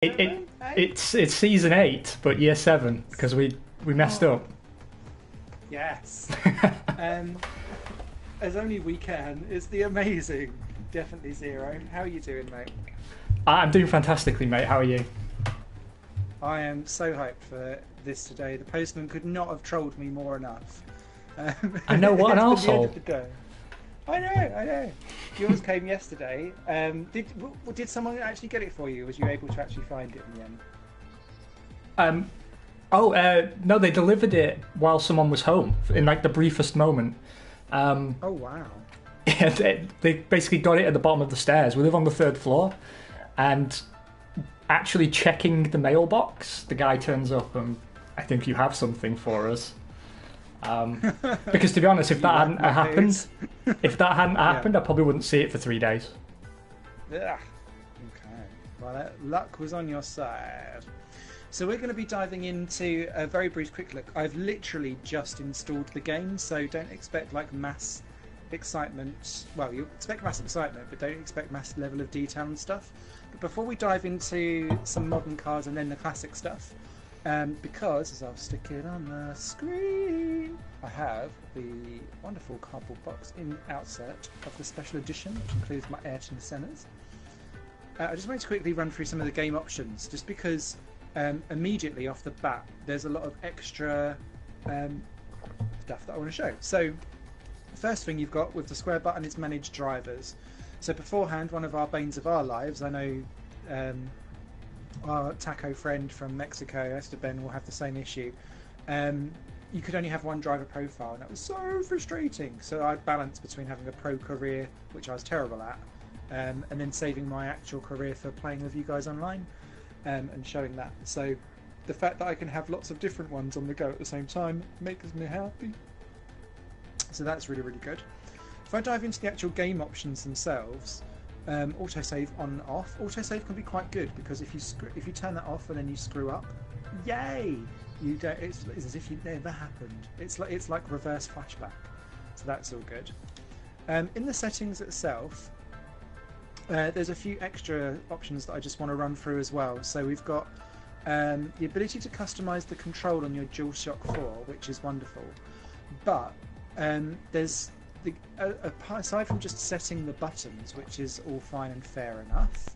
It, Seven, eight? it's season 8, but year 7 because we messed Oh, up. yes. Um, as only we can is the amazing. Definitely zero. How are you doing, mate? I'm doing fantastically, mate. How are you? I am so hyped for this today. The postman could not have trolled me more enough. I know, what an It's been the end of arsehole. the day. I know. Yours came yesterday. Did someone actually get it for you? Was you able to actually find it in the end? Um, no, they delivered it while someone was home in like the briefest moment. Um, Oh wow. yeah, they basically got it at the bottom of the stairs. We live on the third floor, and actually checking the mailbox, the guy turns up and I think you have something for us. Because to be honest, if You that like hadn't my happened, hooves? if that hadn't Yeah. happened, I probably wouldn't see it for 3 days. Yeah. Okay. Well, luck was on your side. So we're going to be diving into a very brief quick look. I've literally just installed the game, so don't expect like mass excitement. Well, you expect mass excitement, but don't expect mass level of detail and stuff. But before we dive into some modern cars and then the classic stuff, because as I'll stick it on the screen, I have the wonderful cardboard box in outsert of the special edition, which includes my Ayrton Sennas. I just wanted to quickly run through some of the game options, just because immediately off the bat, there's a lot of extra stuff that I want to show. So, the first thing you've got with the square button is manage drivers. So beforehand, one of our banes of our lives, I know our taco friend from Mexico, Esther Ben, will have the same issue. You could only have one driver profile, and that was so frustrating. So I'd balance between having a pro career, which I was terrible at, and then saving my actual career for playing with you guys online, and showing that. So the fact that I can have lots of different ones on the go at the same time makes me happy. So that's really, really good. If I dive into the actual game options themselves, autosave on and off. Autosave can be quite good because if you turn that off and then you screw up, yay! You don't. It's as if you never happened. It's like reverse flashback. So that's all good. In the settings itself, there's a few extra options that I just want to run through as well. So we've got the ability to customize the control on your DualShock 4, which is wonderful. But there's aside from just setting the buttons, which is all fine and fair enough,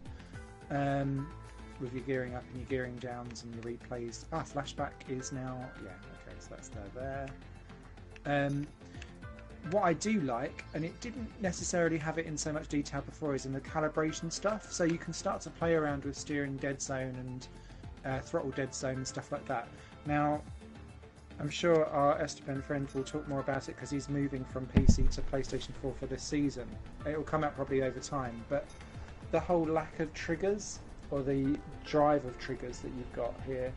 with your gearing up and your gearing downs and your replays. Flashback is now, yeah, okay, so that's there. What I do like, and it didn't necessarily have it in so much detail before, is in the calibration stuff. So you can start to play around with steering dead zone and throttle dead zone and stuff like that. Now, I'm sure our Esteban friend will talk more about it because he's moving from PC to PlayStation 4 for this season. It will come out probably over time, but the whole lack of triggers, or the drive of triggers that you've got here,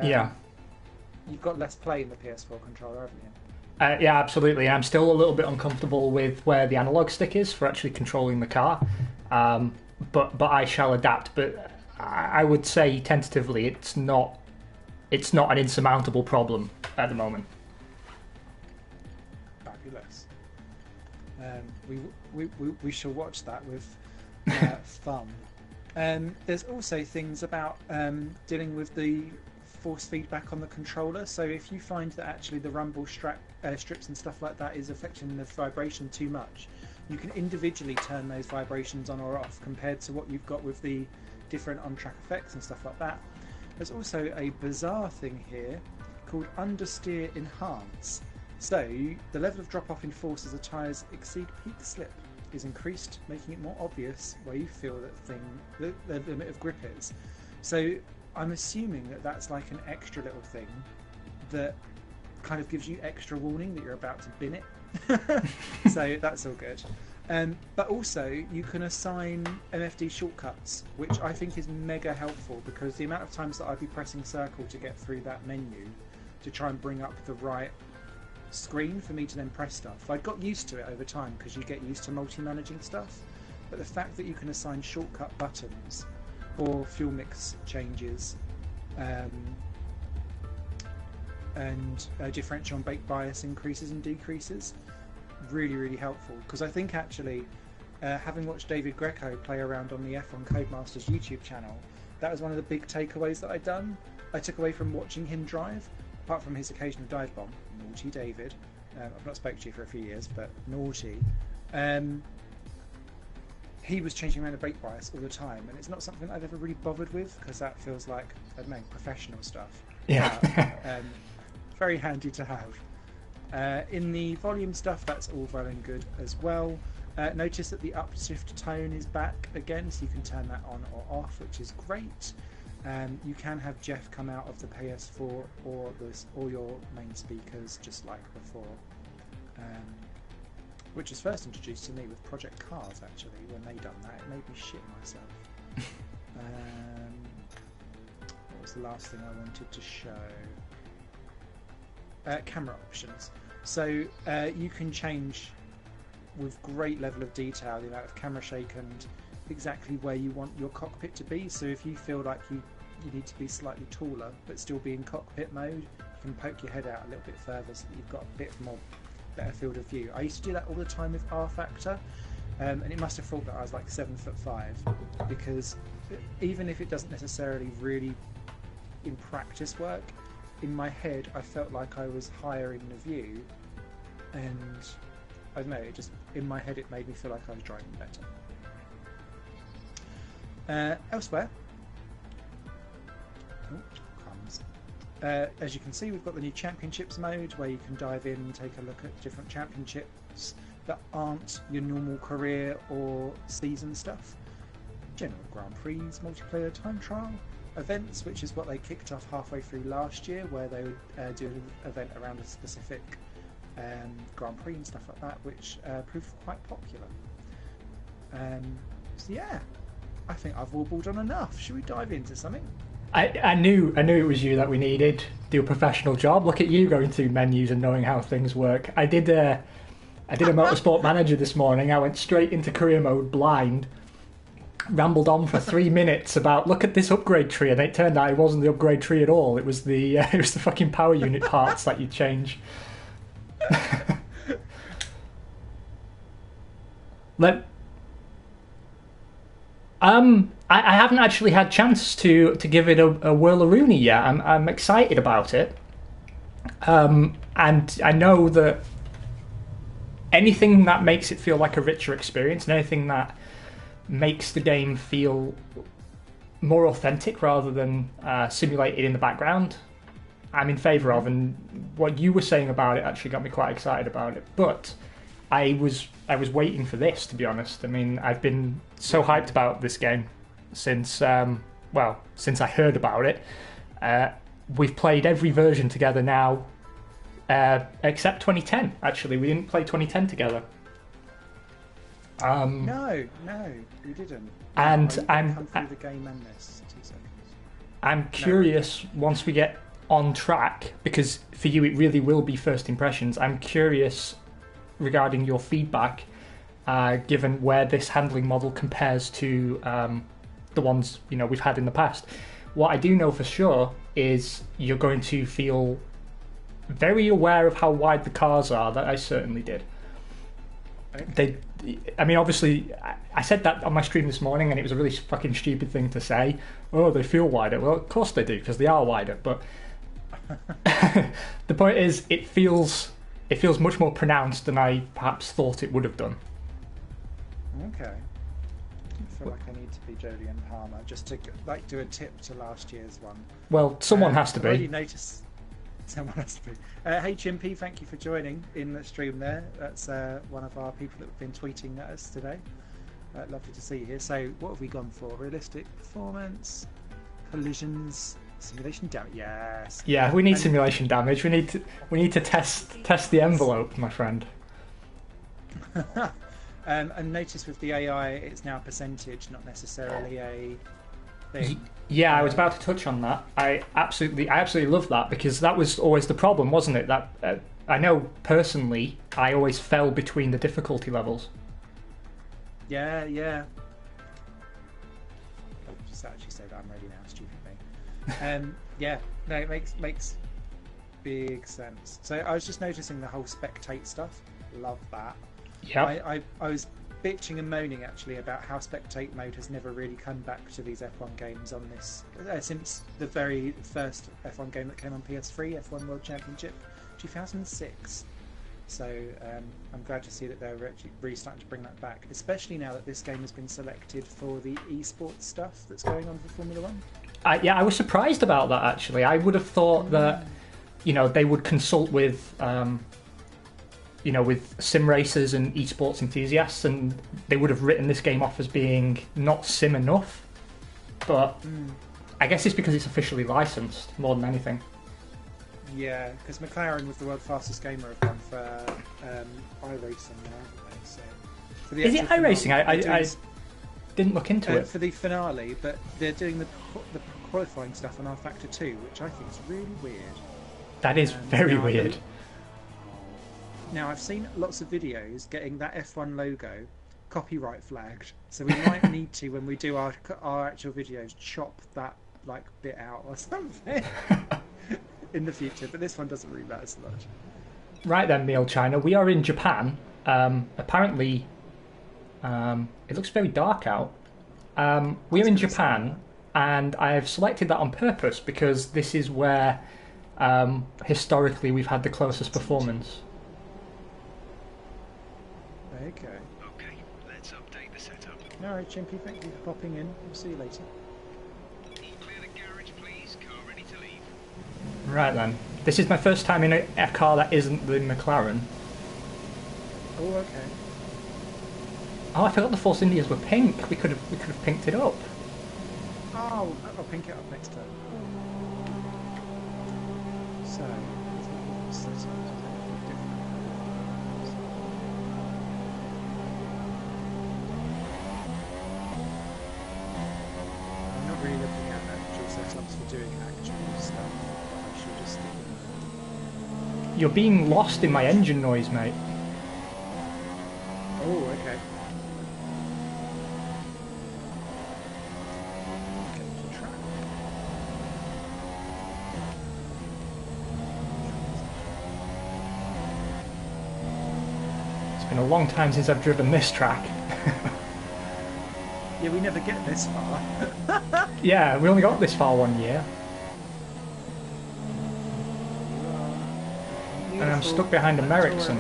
Yeah. you've got less play in the PS4 controller, haven't you? Yeah, absolutely. I'm still a little bit uncomfortable with where the analog stick is for actually controlling the car, but I shall adapt. But I would say tentatively, it's not an insurmountable problem at the moment. Fabulous. We shall watch that with fun. There's also things about dealing with the force feedback on the controller. So if you find that actually the rumble strips and stuff like that is affecting the vibration too much, you can individually turn those vibrations on or off compared to what you've got with the different on-track effects and stuff like that. There's also a bizarre thing here called Understeer Enhance. So the level of drop-off in force as the tyres exceed peak slip is increased, making it more obvious where you feel the limit of grip is. So I'm assuming that that's like an extra little thing that kind of gives you extra warning that you're about to bin it. So that's all good. But also you can assign MFD shortcuts, which I think is mega helpful because the amount of times that I'd be pressing circle to get through that menu to try and bring up the right screen for me to then press stuff. I got used to it over time because you get used to multi-managing stuff, but the fact that you can assign shortcut buttons or fuel mix changes and differential and brake bias increases and decreases, really, really helpful. Because I think actually, having watched David Greco play around on the F1 Codemasters YouTube channel, that was one of the big takeaways that I took away from watching him drive, apart from his occasional dive bomb. Naughty David. I've not spoken to you for a few years, but naughty. He was changing around the brake bias all the time, and it's not something I've ever really bothered with, because that feels like, I don't know, professional stuff. Yeah. Very handy to have. In the volume stuff, that's all well and good as well. Notice that the upshift tone is back again, so you can turn that on or off, which is great. You can have Jeff come out of the PS4 or your main speakers, just like before. Which was first introduced to me with Project Cars, actually. When they done that, it made me shit myself. What was the last thing I wanted to show? Camera options. So you can change with great level of detail the amount of camera shake and exactly where you want your cockpit to be. So if you feel like you need to be slightly taller but still be in cockpit mode, you can poke your head out a little bit further so that you've got a bit more better field of view. I used to do that all the time with R Factor, and it must have thought that I was like 7'5", because even if it doesn't necessarily really in practice work, in my head I felt like I was higher in the view, and I don't know, it just in my head it made me feel like I was driving better. Elsewhere, as you can see, we've got the new championships mode where you can dive in and take a look at different championships that aren't your normal career or season stuff. General Grand Prix, multiplayer time trial events, which is what they kicked off halfway through last year, where they would do an event around a specific Grand Prix and stuff like that, which proved quite popular. So yeah, I think I've warbled on enough. Should we dive into something? I knew it was you that we needed. Do a professional job. Look at you going through menus and knowing how things work. I did a Motorsport Manager this morning. I went straight into career mode blind, rambled on for 3 minutes about look at this upgrade tree, and it turned out it wasn't the upgrade tree at all. It was the fucking power unit parts that you change. I haven't actually had a chance to give it a whirlaroonie yet. I'm excited about it, and I know that anything that makes it feel like a richer experience, and anything that makes the game feel more authentic rather than simulated in the background, I'm in favour of. And what you were saying about it actually got me quite excited about it. But I was waiting for this, to be honest. I mean, I've been so hyped about this game since since I heard about it. We've played every version together now, except 2010. Actually, we didn't play 2010 together. No, we didn't. And I'm come through the game and this 2 seconds. I'm curious once we get on track, because for you it really will be first impressions. I'm curious regarding your feedback, given where this handling model compares to the ones we've had in the past. What I do know for sure is you're going to feel very aware of how wide the cars are. That I certainly did. Okay. Obviously, I said that on my stream this morning, and it was a really fucking stupid thing to say. Oh, they feel wider. Well, of course they do, because they are wider. But the point is, it feels much more pronounced than I perhaps thought it would have done. Okay. I feel like I need to be Jodie and Palmer just to do a tip to last year's one. Well, someone has to be. I already noticed someone has to be. Hey Chimpy, thank you for joining in the stream there. That's one of our people that have been tweeting at us today. Lovely to see you here. So what have we gone for? Realistic performance, collisions, simulation damage. Yes. Yeah, we need simulation damage. We need to test the envelope, my friend. And notice with the AI, it's now a percentage, not necessarily a thing. Yeah, I was about to touch on that. I absolutely love that, because that was always the problem, wasn't it? That I know personally, I always fell between the difficulty levels. Yeah. I'll just actually say that I'm ready now, stupid me. Yeah, no, it makes big sense. So I was just noticing the whole spectate stuff. Love that. Yeah. I was bitching and moaning actually about how spectate mode has never really come back to these F1 games on this since the very first F1 game that came on PS3, F1 World Championship, 2006. So I'm glad to see that they're actually really starting to bring that back, especially now that this game has been selected for the esports stuff that's going on for Formula One. Yeah, I was surprised about that actually. I would have thought that, you know, they would consult with, you know, with sim racers and esports enthusiasts, and they would have written this game off as being not sim enough. But I guess it's because it's officially licensed more than anything. Yeah, because McLaren was the world's fastest gamer have gone for iRacing now, haven't they? So for the Is it iRacing? I didn't look into it. For the finale, but they're doing the qualifying stuff on rFactor 2, which I think is really weird. That is very weird. Now, I've seen lots of videos getting that F1 logo copyright flagged, so we might need to, when we do our actual videos, chop that like bit out or something in the future. But this one doesn't really matter so much. Right then, Meal China, we are in Japan. Apparently, it looks very dark out. We're in Japan, and I have selected that on purpose because this is where historically we've had the closest performance. Okay, let's update the setup. No, Chimpy, thank you for popping in. We'll see you later. Clear the garage, please. Car ready to leave. Right then. This is my first time in a car that isn't the McLaren. Oh, okay. Oh, I forgot the Force Indias were pink. We could have pinked it up. Oh, I'll pink it up next time. So, I'm not really looking at actual setups for doing actual stuff, but I should just... You're being lost in my engine noise, mate. Oh, okay. It's been a long time since I've driven this track. Yeah, we never get this far. Yeah, we only got this far one year. And I'm stuck behind a Merrickson.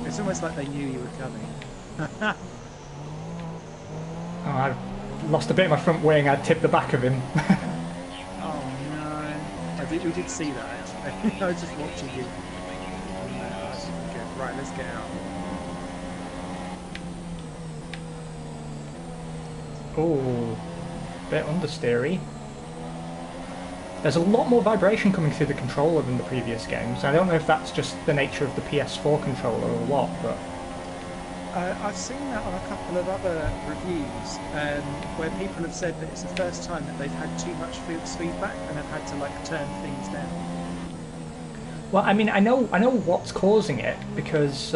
It's almost like they knew you were coming. Oh, I lost a bit of my front wing. I tipped the back of him. Oh no! We did see that actually. I was just watching you. Right, let's get out. Oh, bit understeery. There's a lot more vibration coming through the controller than the previous games. I don't know if that's just the nature of the PS4 controller or what, but... I've seen that on a couple of other reviews where people have said that it's the first time that they've had too much feedback and have had to like turn things down. Well, I mean, I know what's causing it, because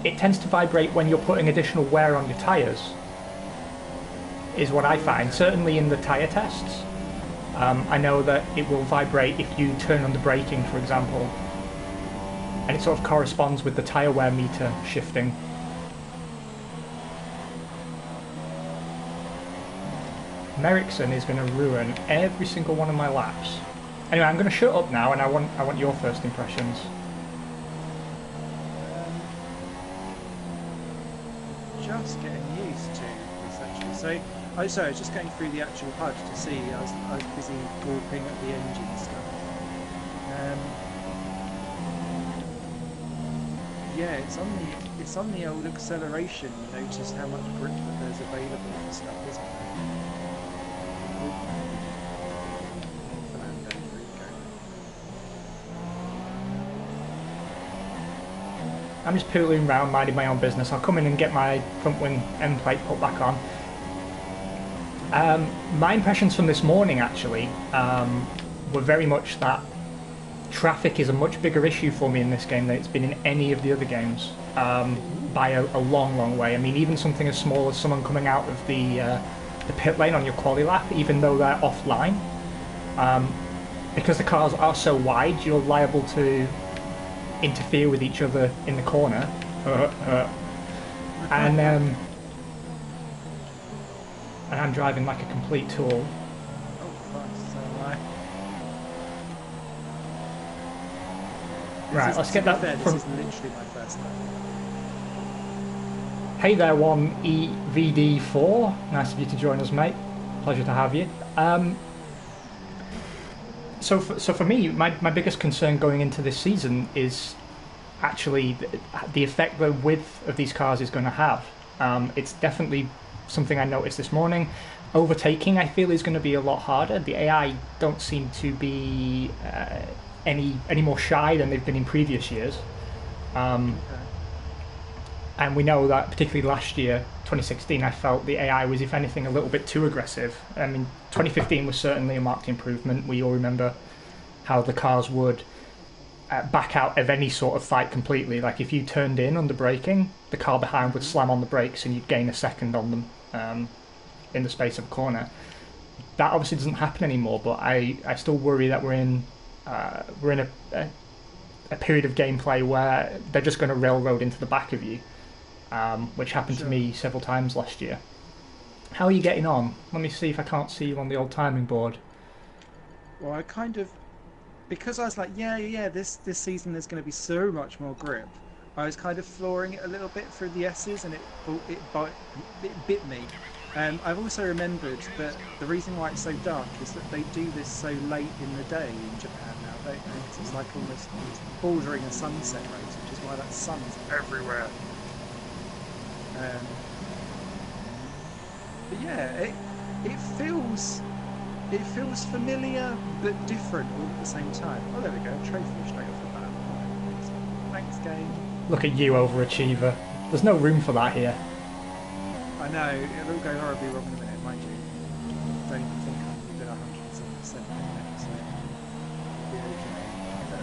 it tends to vibrate when you're putting additional wear on your tyres, is what I find. Certainly in the tyre tests. I know that it will vibrate if you turn on the braking, for example, and it sort of corresponds with the tyre wear meter shifting. Merrickson is going to ruin every single one of my laps. Anyway, I'm going to shut up now, and I want your first impressions. Just getting used to this actually. So, I was just going through the actual HUD to see. I was busy warping at the engine stuff. Yeah, it's on the old acceleration. You notice how much grip that there's available for stuff, isn't there? Fernando, there you go. I'm just pooling around, minding my own business. I'll come in and get my front wing end plate put back on. My impressions from this morning, actually, were very much that traffic is a much bigger issue for me in this game than it's been in any of the other games, by a long, long way. I mean, even something as small as someone coming out of the pit lane on your quali lap, even though they're offline, because the cars are so wide, you're liable to interfere with each other in the corner. and I'm driving like a complete tool. Oh, Christ, so am I. Right, let's get that Fair, from... this is literally my first lap. Hey there, 1EVD4. Nice of you to join us, mate. Pleasure to have you. So for me, my biggest concern going into this season is actually the effect the width of these cars is going to have. It's definitely something I noticed this morning. Overtaking, I feel, is going to be a lot harder. The AI don't seem to be any more shy than they've been in previous years. Okay. And we know that particularly last year, 2016, I felt the AI was, if anything, a little bit too aggressive. I mean, 2015 was certainly a marked improvement. We all remember how the cars would back out of any sort of fight completely. Like if you turned in under braking, the car behind would slam on the brakes and you'd gain a second on them in the space of a corner. That obviously doesn't happen anymore, but I still worry that we're in a period of gameplay where they're just going to railroad into the back of you, which happened to me several times last year. How are you getting on? Let me see if I can't see you on the old timing board. Well, I kind of, because I was like, yeah, this season there's going to be so much more grip. I was kind of flooring it a little bit through the S's, and it bit me. I've also remembered that the reason why it's so dark is that they do this so late in the day in Japan now, don't they? 'Cause it's like almost bordering a sunset race, which is why that sun's everywhere. But yeah, it feels familiar but different all at the same time. Oh, there we go, trophy straight off the bat. Thanks, game. Look at you, overachiever. There's no room for that here. I know, it'll go horribly wrong in a minute, mind you. Don't even think I'm even 107% in it, so it'll be okay.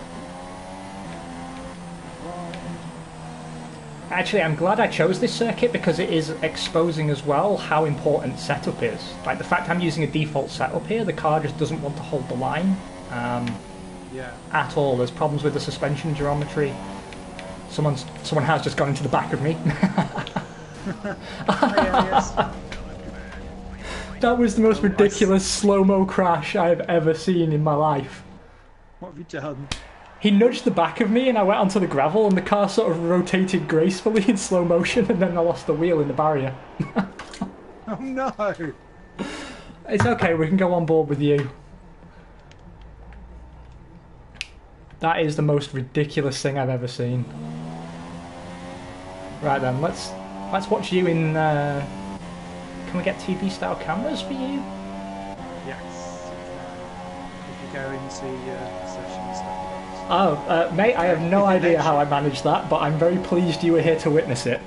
Actually, I'm glad I chose this circuit because it is exposing as well how important setup is. Like the fact I'm using a default setup here, the car just doesn't want to hold the line at all. There's problems with the suspension geometry. Someone has just gone into the back of me. That was the most ridiculous slow-mo crash I've ever seen in my life. What have you done? He nudged the back of me and I went onto the gravel and the car sort of rotated gracefully in slow motion and then I lost the wheel in the barrier. Oh no! It's okay, we can go on board with you. That is the most ridiculous thing I've ever seen. Right then, let's watch you in... Can we get TV style cameras for you? Yes. If you go into session stuff. Oh, mate, I have no idea how I managed that, but I'm very pleased you were here to witness it.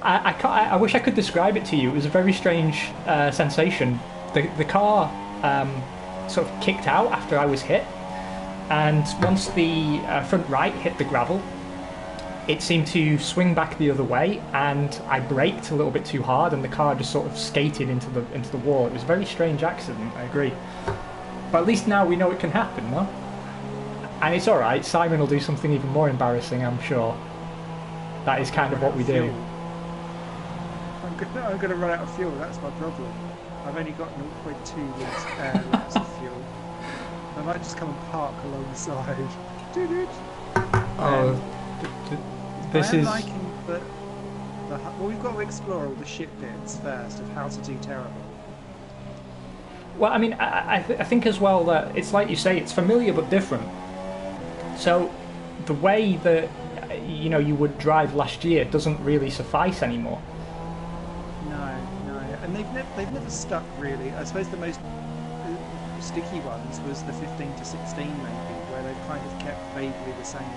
I wish I could describe it to you. It was a very strange sensation. The car sort of kicked out after I was hit, and once the front right hit the gravel, it seemed to swing back the other way, and I braked a little bit too hard, and the car just sort of skated into the wall. It was a very strange accident, I agree. But at least now we know it can happen, no? And it's alright, Simon will do something even more embarrassing, I'm sure. That is kind of what we do. I'm gonna run out of fuel, that's my problem. I've only got 0.2 litres of fuel. I might just come and park alongside. This I am is... liking that. Well, we've got to explore all the shit bits first of how to do terrible. Well, I mean, I think as well that it's like you say, it's familiar but different. So the way that you would drive last year doesn't really suffice anymore. No, and they've never stuck really. I suppose the most sticky ones was the 15 to 16 maybe, where they've kind of kept vaguely the same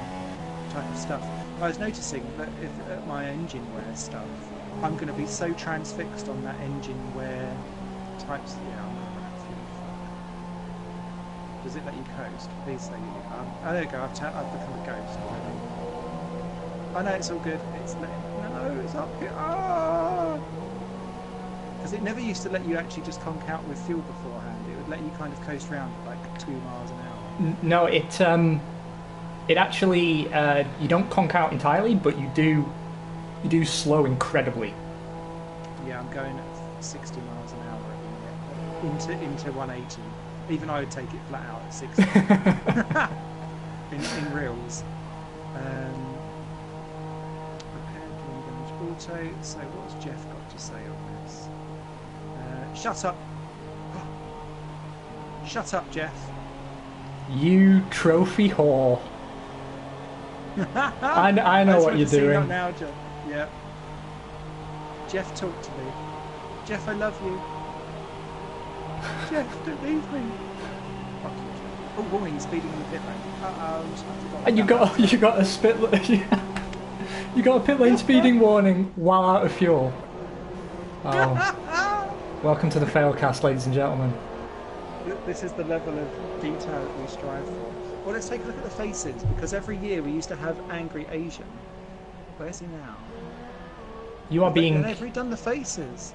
type of stuff. I was noticing that if at my engine wear stuff, I'm going to be so transfixed on that engine wear types. Yeah, I'm going to run out of fuel. Does it let you coast? Please say you. Oh, there you go. I've become a ghost already. Oh no, it's all good. It's up here. Because it never used to let you actually just conk out with fuel beforehand. It would let you kind of coast around at like 2 miles an hour. No, it It actually you don't conk out entirely, but you do slow incredibly. Yeah, I'm going at 60 miles an hour at the minute. Into 180. Even I would take it flat out at 60. in reels. Repair damage auto. So what's Jeff got to say on this? Shut up. Shut up, Jeff. You trophy whore. I know what you're doing. Now, Jeff. Yeah. Jeff, talk to me. Jeff, I love you. Jeff, don't leave me. Fuck you, Jeff. Oh, warning, speeding in the pit lane. Uh-oh. And you got a spit. You got a pit lane speeding warning while out of fuel. Oh. Welcome to the Failcast, ladies and gentlemen. This is the level of detail that we strive for. Well, let's take a look at the faces, because every year we used to have Angry Asian. Where's he now? You are being They've redone the faces.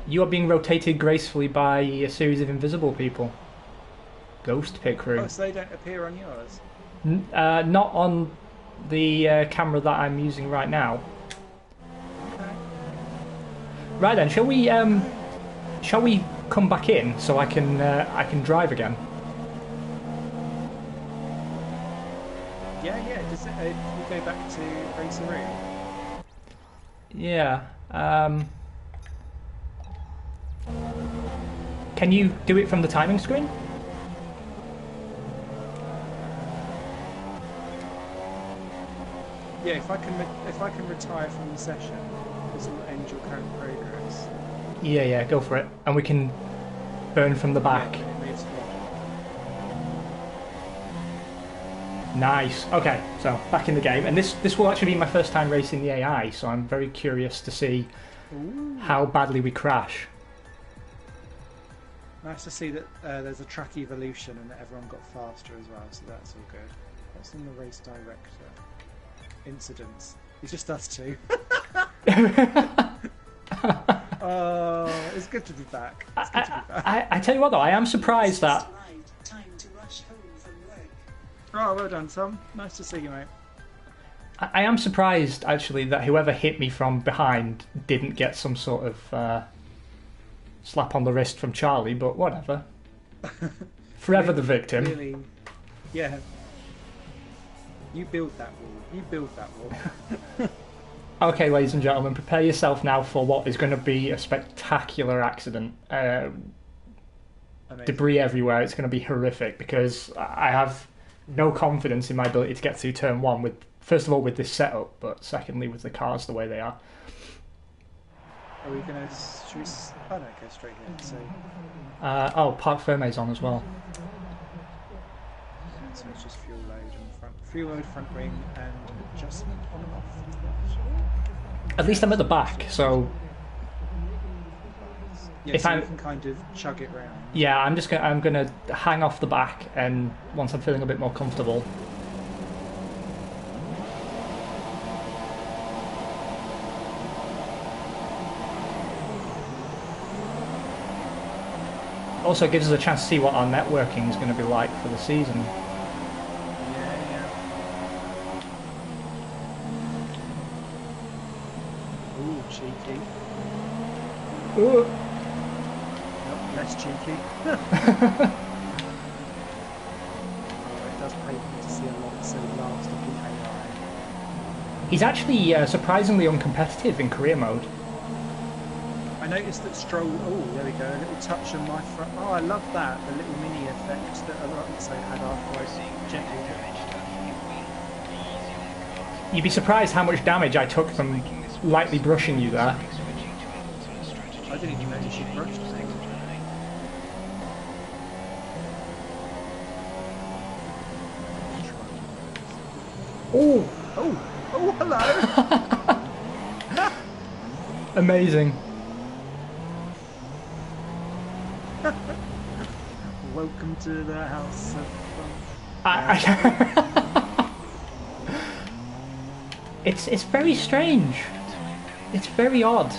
You are being rotated gracefully by a series of invisible people. Ghost pit crew. Oh, so they don't appear on yours? Not on the camera that I'm using right now. Okay. Right then, shall we come back in so I can drive again? Yeah. Does it, we go back to Raceroo? Yeah. Can you do it from the timing screen? Yeah, if I can retire from the session, this will end your current progress. Yeah, go for it. And we can burn from the back. Yeah, it moves forward. Nice. Okay, so back in the game, and this will actually be my first time racing the AI, so I'm very curious to see how badly we crash. Nice to see that there's a track evolution and that everyone got faster as well, so that's all good. What's in the race director? Incidents. It's just us two. Oh, it's good to be back. It's good to be back. I tell you what though, I am surprised that... Oh, well done, Tom. Nice to see you, mate. I am surprised, actually, that whoever hit me from behind didn't get some sort of slap on the wrist from Charlie, but whatever. Forever the victim. Really, yeah. You build that wall. You build that wall. Okay, ladies and gentlemen, prepare yourself now for what is going to be a spectacular accident. Debris everywhere. It's going to be horrific because I have no confidence in my ability to get through turn one with, first of all, with this setup, but secondly, with the cars the way they are. Are we going to... Should we... Oh, no, go straight here. So Parc Fermé's on as well. it's just fuel load and fuel load, front wing, and adjustment on and off. At least I'm at the back, so... Yeah, so you can kind of chug it round. Yeah, I'm gonna hang off the back, and once I'm feeling a bit more comfortable. Also gives us a chance to see what our networking is going to be like for the season. Yeah. Ooh, cheeky. Ooh. Nope, less cheeky. It does pay me to see a lot so last of the AI. He's actually surprisingly uncompetitive in career mode. I noticed that Stroll... Oh, there we go. A little touch on my front... Oh, I love that. The little mini effect that Alonso had after I gently hit. You'd be surprised how much damage I took from lightly brushing you there. I didn't even notice you brushed me. Oh! Oh, hello! Amazing. Welcome to the house of fun. It's very strange. It's very odd.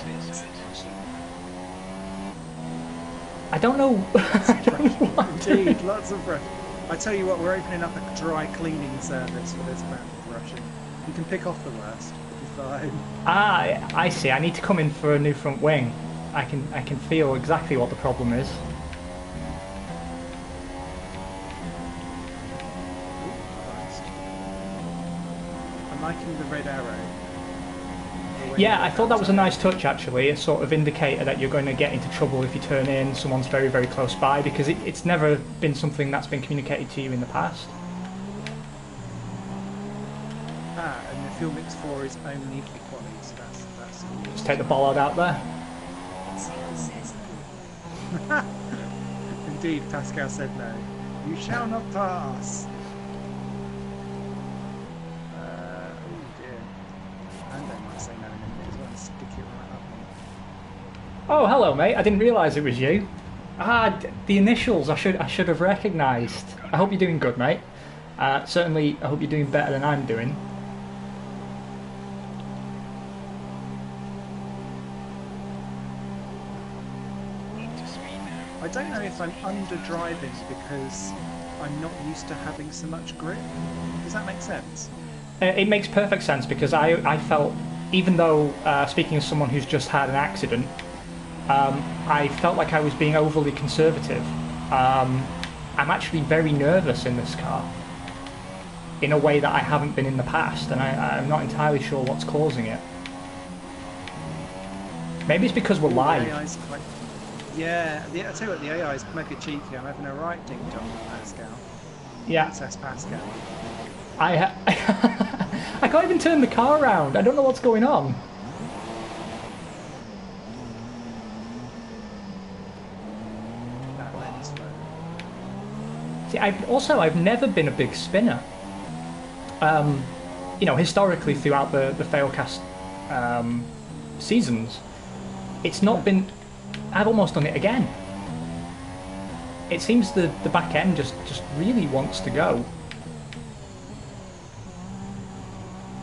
I don't know. I don't know what. Indeed, lots of breath. I tell you what, we're opening up a dry cleaning service for this band of Russian. You can pick off the worst. It'll be fine. Ah, I see. I need to come in for a new front wing. I can feel exactly what the problem is. Ooh, Christ. I'm liking the red arrow. Yeah, I thought that was a nice touch actually, a sort of indicator that you're going to get into trouble if you turn in, someone's very, very close by, because it's never been something that's been communicated to you in the past. Ah, and the fuel mix 4 is only for quality, so that's Just take the bollard out there. Indeed, Pascal said no. You shall not pass. Oh dear. And they might say no in a minute as well and stick it right up. Oh, hello, mate. I didn't realise it was you. Ah, the initials. I should have recognised. I hope you're doing good, mate. Certainly, I hope you're doing better than I'm doing. I don't know if I'm under-driving because I'm not used to having so much grip. Does that make sense? It makes perfect sense because I felt, even though, speaking as someone who's just had an accident, I felt like I was being overly conservative. I'm actually very nervous in this car, in a way that I haven't been in the past, and I'm not entirely sure what's causing it. Maybe it's because we're live. AI's quite... Yeah, I tell you what, the AI is mega cheeky. I'm having a right ding dong with Pascal. Yeah. Princess Pascal. I can't even turn the car around. I don't know what's going on. That lens flow. See, I've never been a big spinner. You know, historically throughout the Failcast seasons, it's not been. I've almost done it again. It seems the back end just really wants to go.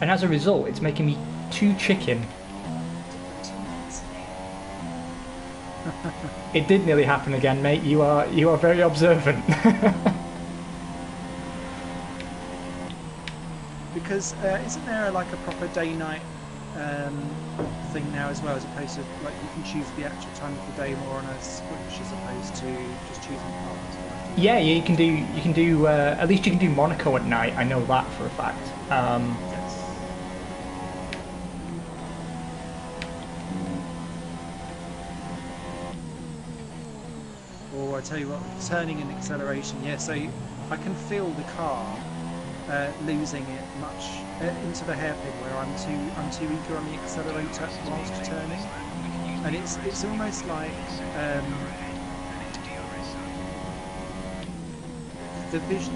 And as a result, it's making me too chicken. It did nearly happen again, mate. You are very observant. Because isn't there like a proper day-night thing now as well, as opposed to like you can choose the actual time of the day more on a switch as opposed to just choosing parts? Yeah, you can do. At least you can do Monaco at night. I know that for a fact. Yes. Or I tell you what, turning and acceleration. Yeah, so I can feel the car losing it much into the hairpin where I'm too eager on the accelerator whilst turning, and it's almost like the vision,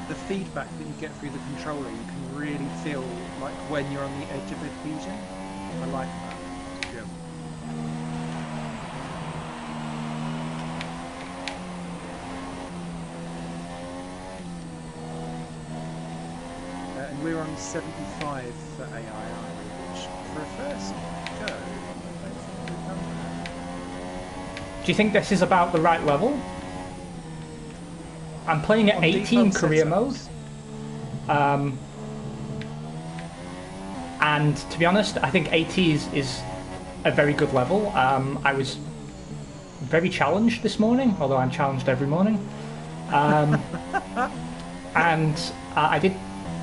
the feedback that you get through the controller. You can really feel like when you're on the edge of adhesion. I like that. Yeah. And we're on 75 for AI, aren't we? Which, for a first go, I don't think we've done that. Do you think this is about the right level? I'm playing at On 18 default career mode. settings. And to be honest, I think 80 is a very good level. I was very challenged this morning, although I'm challenged every morning. And I did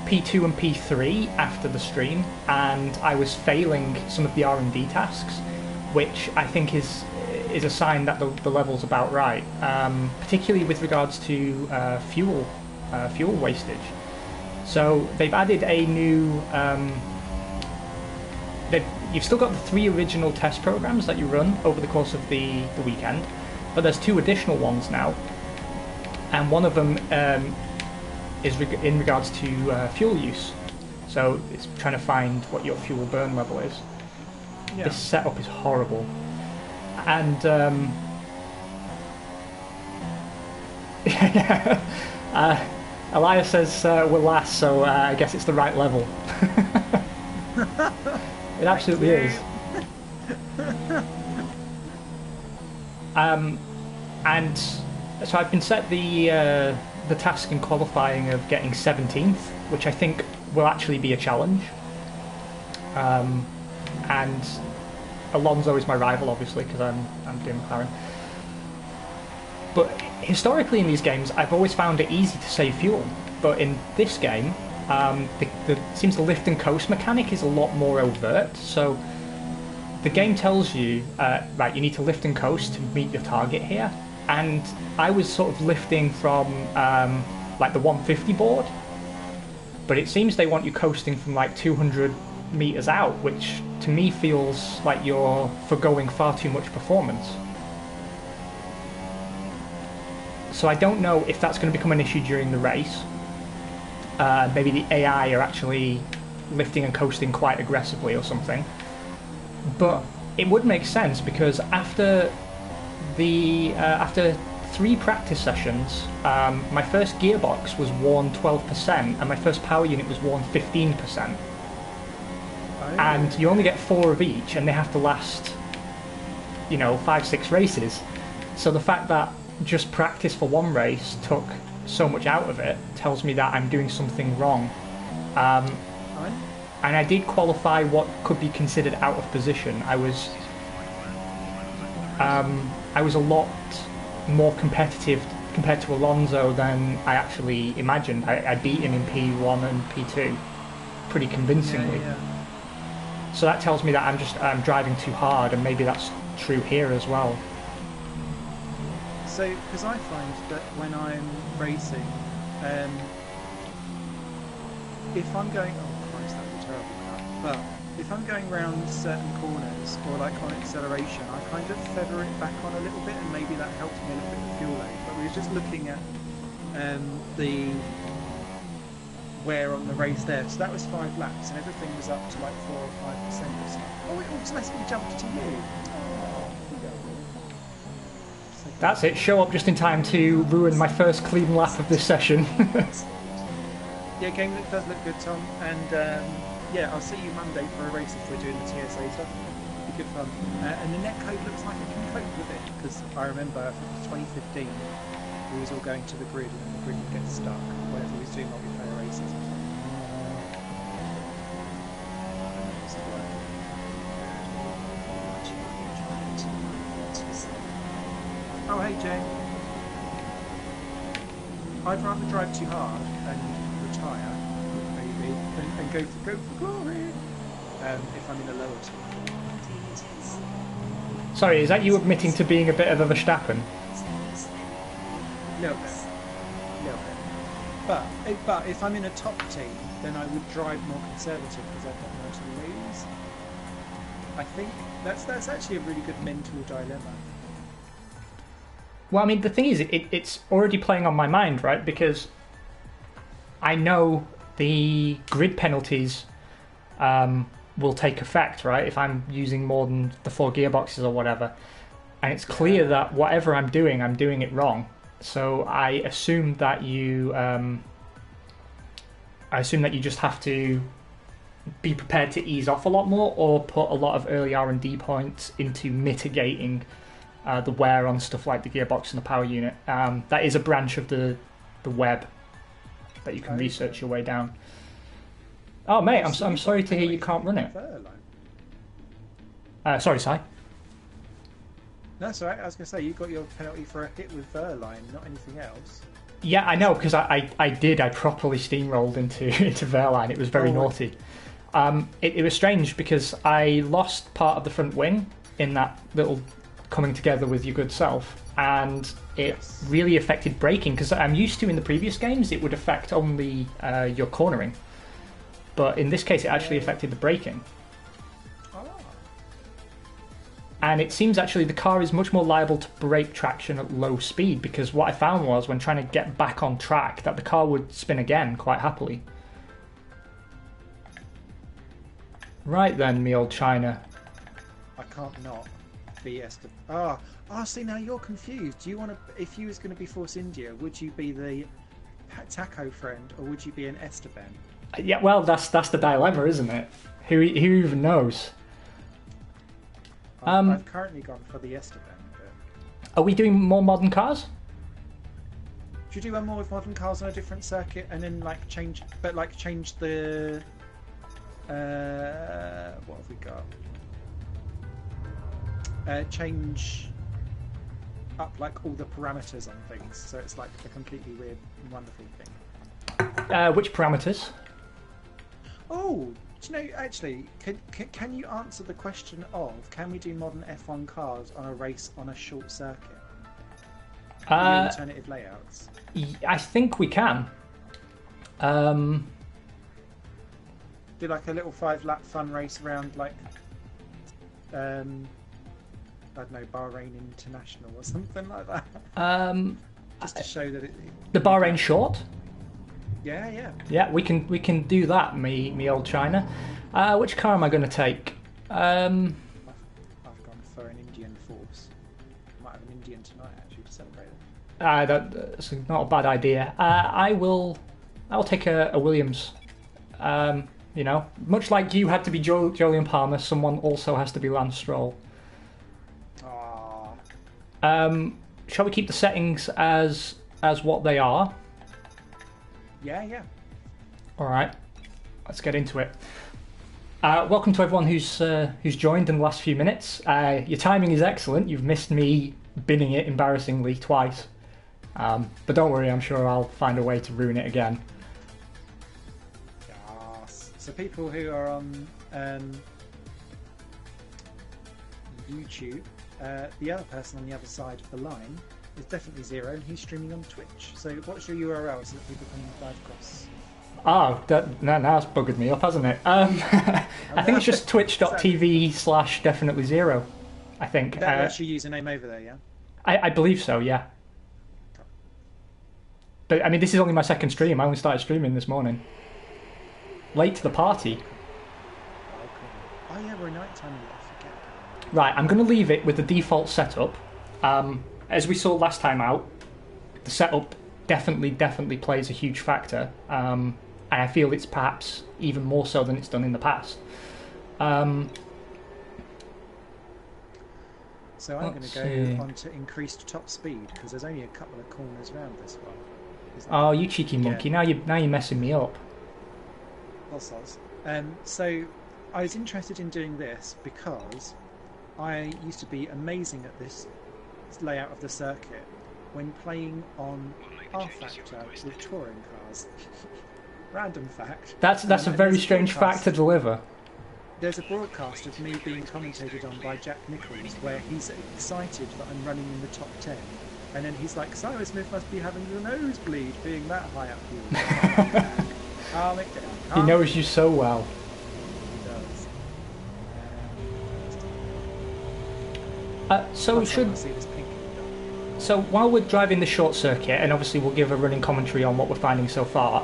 P2 and P3 after the stream, and I was failing some of the R&D tasks, which I think is a sign that the level's about right, particularly with regards to fuel wastage. So they've added a new. You've still got the 3 original test programs that you run over the course of the weekend, but there's 2 additional ones now, and one of them is in regards to fuel use. So it's trying to find what your fuel burn level is. Yeah. This setup is horrible. And Elias says we're last, so I guess it's the right level. It absolutely is. And so I've been set the the task in qualifying of getting 17th, which I think will actually be a challenge. And Alonso is my rival, obviously, because I'm doing McLaren. But historically in these games, I've always found it easy to save fuel. But in this game, seems the lift and coast mechanic is a lot more overt. So the game tells you, right, you need to lift and coast to meet your target here. And I was sort of lifting from like the 150 board, but it seems they want you coasting from like 200 meters out, which to me feels like you're forgoing far too much performance. So I don't know if that's going to become an issue during the race. Maybe the AI are actually lifting and coasting quite aggressively or something. But it would make sense, because after 3 practice sessions, my first gearbox was worn 12% and my first power unit was worn 15%. And you only get 4 of each, and they have to last, 5-6 races. So the fact that just practice for one race took so much out of it tells me that I'm doing something wrong. And I did qualify what could be considered out of position. I was a lot more competitive compared to Alonso than I actually imagined. I beat him in P1 and P2 pretty convincingly. Yeah. So that tells me that I'm driving too hard, and maybe that's true here as well. So, because I find that when I'm racing, if I'm going, oh Christ, that was a terrible cut. But if I'm going round certain corners, or like on acceleration, I kind of feather it back on a little bit, and maybe that helps me a little bit with fuel aid. But we were just looking at the wear on the race there. So that was 5 laps, and everything was up to like 4 or 5% or something. Oh, it automatically jumped to you. That's it, show up just in time to ruin my first clean lap of this session. Yeah, game does look good, Tom. And yeah, I'll see you Monday for a race if we're doing the TSA stuff. It'll be good fun. And the netcode looks like I can cope with it, because I remember 2015 we was all going to the grid and the grid would get stuck whenever we was doing multiplayer races. Oh, hey, Jane. I'd rather drive too hard and retire, maybe, and go for glory. If I'm in a lower team. Sorry, is that you admitting to being a bit of a Verstappen? Little bit. But if I'm in a top team, then I would drive more conservative because I've got more to lose. I think that's actually a really good mental dilemma. Well, I mean, the thing is, it's already playing on my mind, right? Because I know the grid penalties will take effect, right? If I'm using more than the 4 gearboxes or whatever. And it's clear that whatever I'm doing it wrong. So I assume that you just have to be prepared to ease off a lot more, or put a lot of early R&D points into mitigating the wear on stuff like the gearbox and the power unit. That is a branch of the web that you can research your way down. Oh, mate, I'm sorry to hear you can't run it. Sorry, Si. That's all right. I was going to say, you got your penalty for a hit with Verline, not anything else. Yeah, I know, because I properly steamrolled into Verline. It was very naughty. It was strange because I lost part of the front wing in that little coming together with your good self, and it really affected braking, because I'm used to in the previous games it would affect only your cornering, but in this case it actually affected the braking. And it seems actually the car is much more liable to break traction at low speed, because what I found was when trying to get back on track that the car would spin again quite happily. Right then, me old China. I can't not be Esteban. See, now you're confused. Do you want to, if you was going to be Force India, would you be the Taco friend, or would you be an Esteban? Yeah, well, that's the dilemma, isn't it? Who even knows? I've currently gone for the Esteban. But... Are we doing more modern cars? Should we do one more with modern cars on a different circuit, and then like change the what have we got? Change up like all the parameters on things, so it's like a completely weird and wonderful thing. Which parameters? Oh, do you know, actually, can you answer the question of can we do modern F1 cars on a race on a short circuit? The alternative layouts. I think we can. Do like a little 5-lap fun race around like I don't know, Bahrain International or something like that. Just to show that the Bahrain short. Yeah. Yeah, we can do that. Me old China. Which car am I going to take? I've gone for an Indian force. I might have an Indian tonight actually to celebrate it. That's not a bad idea. I'll take a Williams. You know, much like you had to be Jolyon Palmer, someone also has to be Lance Stroll. Aww. Shall we keep the settings as what they are? Yeah. All right, let's get into it. Welcome to everyone who's joined in the last few minutes. Your timing is excellent. You've missed me binning it embarrassingly twice, but don't worry. I'm sure I'll find a way to ruin it again. Yes. So people who are on YouTube, the other person on the other side of the line is definitely Zero, and he's streaming on Twitch. So what's your URL so that people can dive across? Oh, now it's buggered me up, hasn't it? I think it's just twitch.tv/definitely zero. I think. That's your username over there, yeah? I believe so, yeah. But I mean, this is only my second stream. I only started streaming this morning. Late to the party. Oh yeah, we're nighttime. I forget. Right, I'm going to leave it with the default setup. As we saw last time out, the setup definitely plays a huge factor. And I feel it's perhaps even more so than it's done in the past. So I'm going to go on to increased top speed because there's only a couple of corners around this one. Oh, you cheeky monkey! Yeah. Now you're messing me up. So I was interested in doing this because I used to be amazing at this layout of the circuit when playing on R-Factor with touring cars. Random fact. That's a very strange fact to deliver. There's a broadcast of me being commentated on by Jack Nichols where he's excited that I'm running in the top 10. And then he's like, Cyrus Smith must be having the nosebleed being that high up here. Calm it down. He knows you so well. He does. So while we're driving the short circuit, and obviously we'll give a running commentary on what we're finding so far,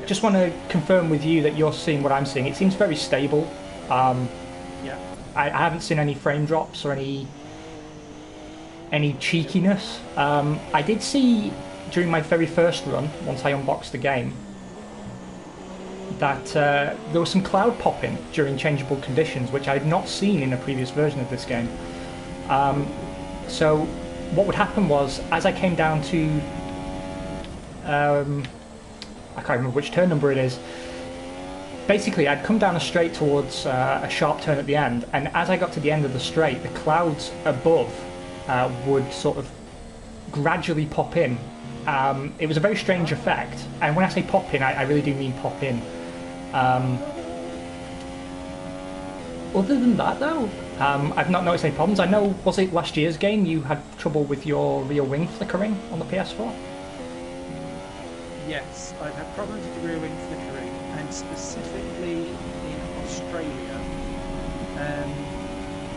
just want to confirm with you that you're seeing what I'm seeing. It seems very stable. Yeah. I haven't seen any frame drops or any cheekiness. I did see during my very first run, once I unboxed the game, that there was some cloud popping during changeable conditions, which I had not seen in a previous version of this game. So what would happen was, as I came down to, I can't remember which turn number it is, basically I'd come down a straight towards a sharp turn at the end, and as I got to the end of the straight, the clouds above would sort of gradually pop in. It was a very strange effect, and when I say pop in, I really do mean pop in. Other than that though, I've not noticed any problems. I know, was it last year's game you had trouble with your rear wing flickering on the PS4? Yes, I've had problems with the rear wing flickering, and specifically in Australia,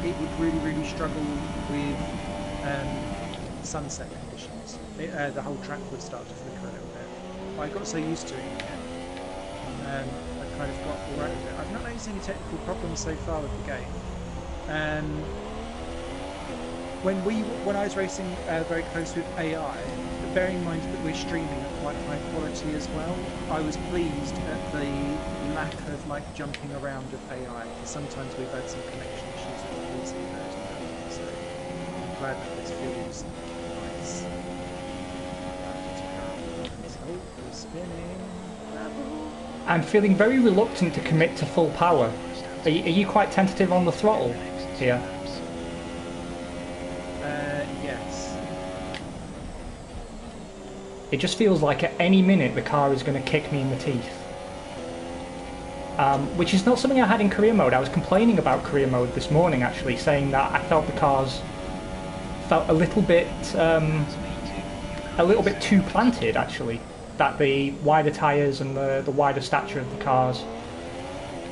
it would really struggle with sunset conditions. The whole track would start to flicker a little bit. But I got so used to it in the end, I kind of got all right with it. I've not noticed any technical problems so far with the game. When I was racing very close with AI, bearing in mind that we're streaming at quite high quality as well, I was pleased at the lack of like jumping around of AI, because sometimes we've had some connection issues with the PC version, so I'm glad that this feels nice. Spinning. Level. I'm feeling very reluctant to commit to full power. Are you quite tentative on the throttle here? Yes. It just feels like at any minute the car is going to kick me in the teeth. Which is not something I had in career mode. I was complaining about career mode this morning, actually, saying that I felt the cars felt a little bit too planted, actually. That the wider tyres and the wider stature of the cars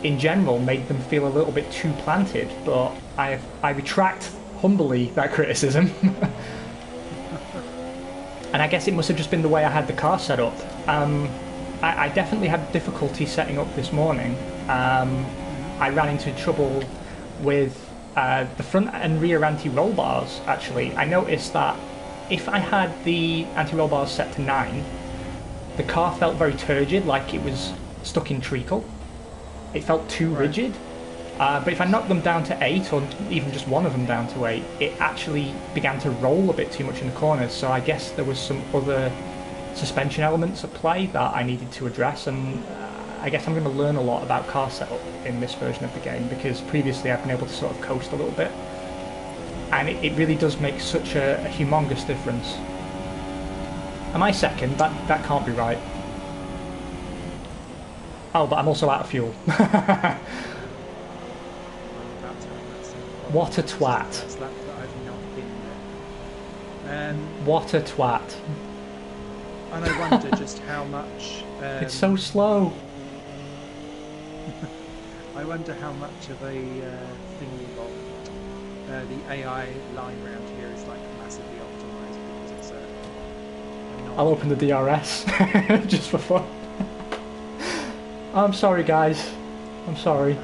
in general made them feel a little bit too planted, but I retract humbly that criticism. And I guess it must have just been the way I had the car set up. I definitely had difficulty setting up this morning. I ran into trouble with the front and rear anti-roll bars, actually. I noticed that if I had the anti-roll bars set to 9, the car felt very turgid, like it was stuck in treacle. It felt too rigid. But if I knocked them down to 8, or even just one of them down to 8, it actually began to roll a bit too much in the corners. So I guess there was some other suspension elements at play that I needed to address, and I guess I'm going to learn a lot about car setup in this version of the game, because previously I've been able to sort of coast a little bit. And it really does make such a humongous difference. Am I second? That can't be right. Oh, but I'm also out of fuel. What a twat. What a twat. And I wonder just how much... it's so slow. I wonder how much of a thingy of the AI line round here is like massively optimised, because it's I'll open the DRS just for fun. I'm sorry, guys. I'm sorry.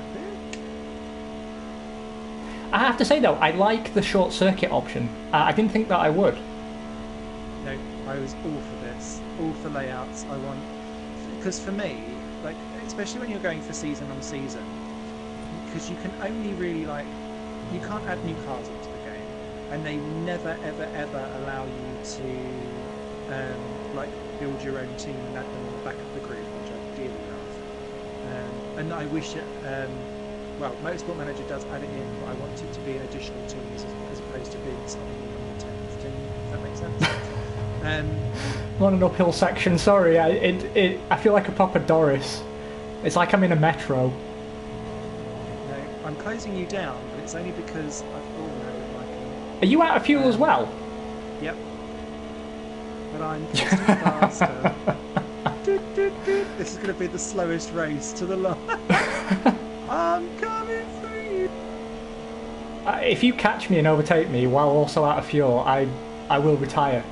I have to say though, I like the short circuit option. I didn't think that I would. No, I was all for this. All for layouts. I want... Because for me, like, especially when you're going for season on season, because you can only really, like, you can't add new cars into the game, and they never ever ever allow you to like build your own team and add them on the back of the group, which I dearly love. And I wish it, well, Motorsport Manager does add it in, but I want it to be an additional team as opposed to being something on the 10th team, if that makes sense. I'm on an uphill section, sorry. I feel like a proper Doris. It's like I'm in a metro. No, I'm closing you down, but it's only because I've like... Are you out of fuel as well? Yep. But I'm just faster. This is going to be the slowest race to the line. I'm coming for you. If you catch me and overtake me while also out of fuel, I will retire.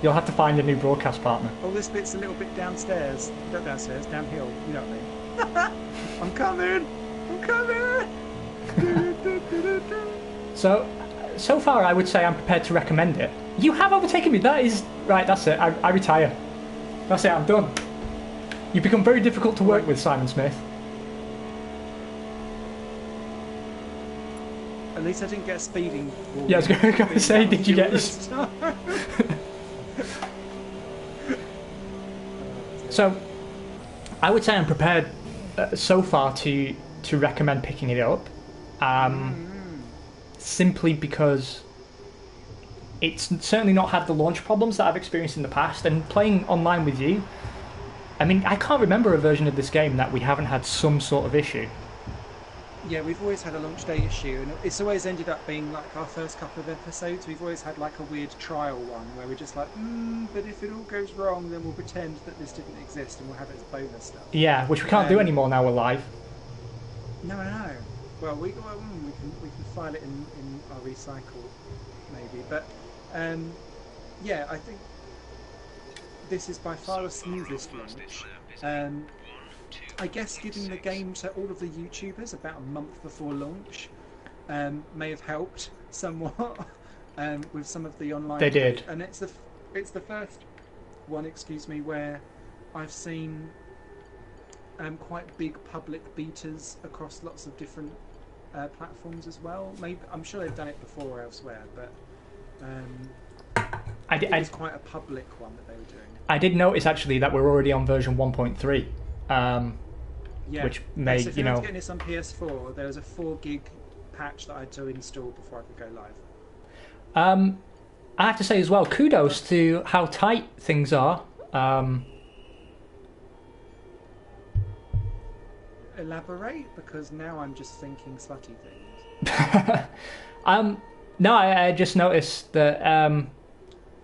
You'll have to find a new broadcast partner. Oh, this bit's a little bit downstairs. Not downstairs, downhill. You know what I mean. I'm coming. I'm coming. So far, I would say I'm prepared to recommend it. You have overtaken me. That is right. That's it. I retire. That's it. I'm done. You've become very difficult to work with, Simon Smith. At least I didn't get a speeding warning. Yeah, I was going to say, did you get this? So, I would say I'm prepared so far to recommend picking it up, simply because it's certainly not had the launch problems that I've experienced in the past, and playing online with you, I mean, I can't remember a version of this game that we haven't had some sort of issue. Yeah, we've always had a launch day issue, and it's always ended up being like our first couple of episodes. We've always had like a weird trial one where we're just like, but if it all goes wrong, then we'll pretend that this didn't exist and we'll have it as bonus stuff. Yeah, which we can't do anymore now we're live. No. Well, we can file it in our recycle maybe, but yeah, I think this is by far the smoothest launch. I guess giving the game to all of the YouTubers about a month before launch may have helped somewhat with some of the online. They did, and it's the first one, where I've seen quite big public betas across lots of different platforms as well. Maybe I'm sure they've done it before elsewhere, but It was quite a public one that they were doing. I did notice actually that we're already on version 1.3, Yeah. which may, So if you were getting this on PS4, there was a 4 gig patch that I had to install before I could go live. I have to say as well, kudos to how tight things are. Elaborate, because now I'm just thinking slutty things. No, I just noticed that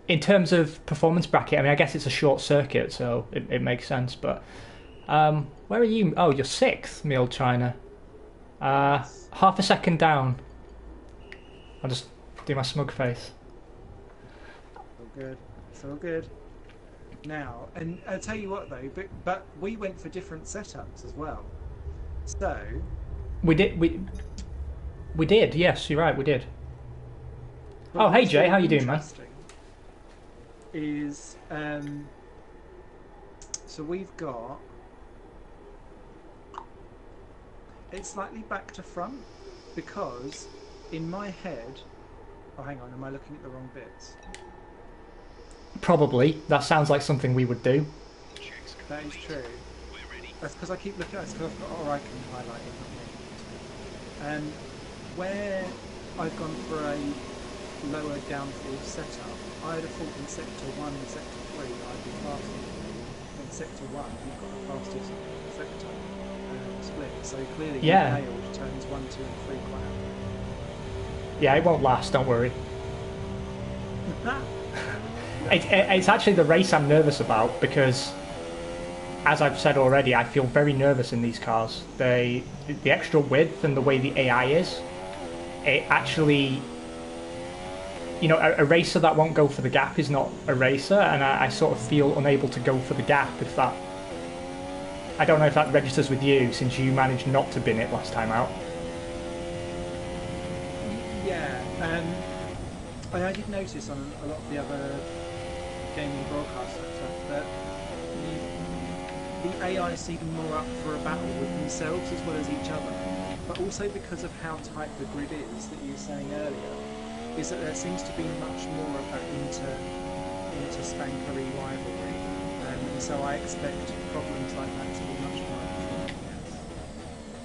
in terms of performance bracket, I mean, I guess it's a short circuit, so it makes sense. But where are you? Oh, you're 6th, me old China. Half a second down. I'll just do my smug face. All good. It's all good. Now, and I'll tell you what though, but we went for different setups as well. So We did. Yes, you're right. We did. but Oh, hey what's Jay, how really you doing, man? interesting Is so we've got it's slightly back to front because in my head. Oh, hang on, am I looking at the wrong bits? Probably. That sounds like something we would do. Checks That is complete. true. We're ready. That's because I keep looking at it, because I've got Icon highlighted. And where I've gone for a lower downfield setup, I'd have thought in Sector 1 and Sector 3 I'd be faster. In Sector 1, you've got the fastest sector split. So clearly Yeah. you nailed turns 1, 2 and 3 quite Yeah, it won't last. Don't worry. happily. It's actually the race I'm nervous about because, as I've said already, I feel very nervous in these cars. The extra width and the way the AI is, it actually, a racer that won't go for the gap is not a racer, and I sort of feel unable to go for the gap if that. I don't know if that registers with you since you managed not to bin it last time out. Yeah, I did notice on a lot of the other gaming broadcasts and stuff that the AI is even more up for a battle with themselves as well as each other. But also because of how tight the grid is that you were saying earlier, is that there seems to be much more of that inter-spankery rivalry. And so I expect problems like that to be much more important.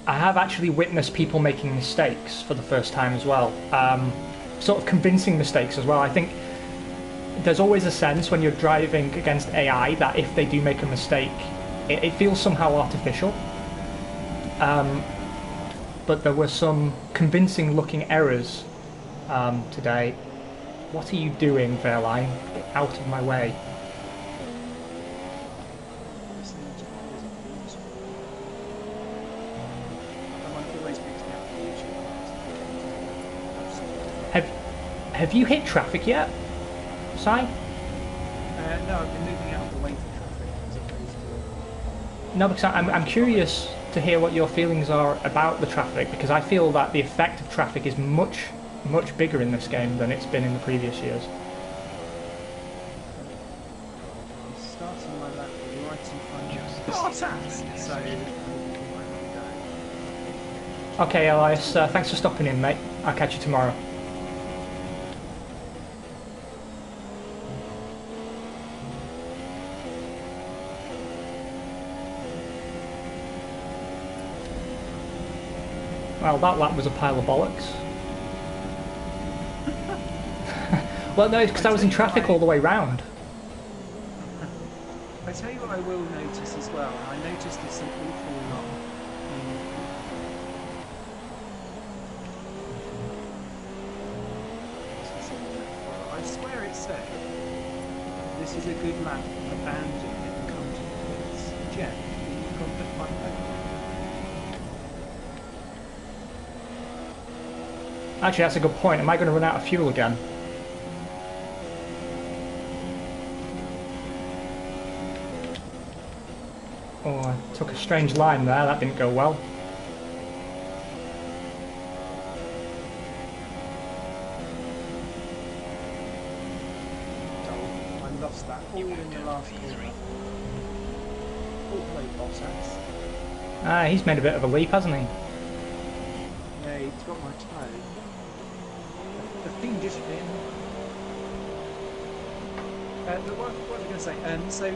I have actually witnessed people making mistakes for the first time as well. Sort of convincing mistakes as well. I think there's always a sense when you're driving against AI that if they do make a mistake, it feels somehow artificial. But there were some convincing looking errors today. What are you doing, Fairline? Get out of my way. Have you hit traffic yet, Si? No, I've been moving out of the way for traffic as opposed to... No, because I'm curious to hear what your feelings are about the traffic, because I feel that the effect of traffic is much bigger in this game than it's been in the previous years. I'm starting my lap right in front of Bottas, so I might not go. Okay, Elias, thanks for stopping in, mate. I'll catch you tomorrow. Well, that lap was a pile of bollocks. Well, no, it's because I was in traffic all the way round. I tell you what I will notice as well, and I noticed this an awful lot I swear it said, this is a good lap, abandon it and come to the pits. Jeff, you've got the front open. Actually, that's a good point. Am I going to run out of fuel again? Oh, I took a strange line there. That didn't go well. I lost that all in the last corner. Oh, hello, Bottas. Ah, he's made a bit of a leap, hasn't he? Yeah, he's got my toe. The fiendish bin. But what was I going to say?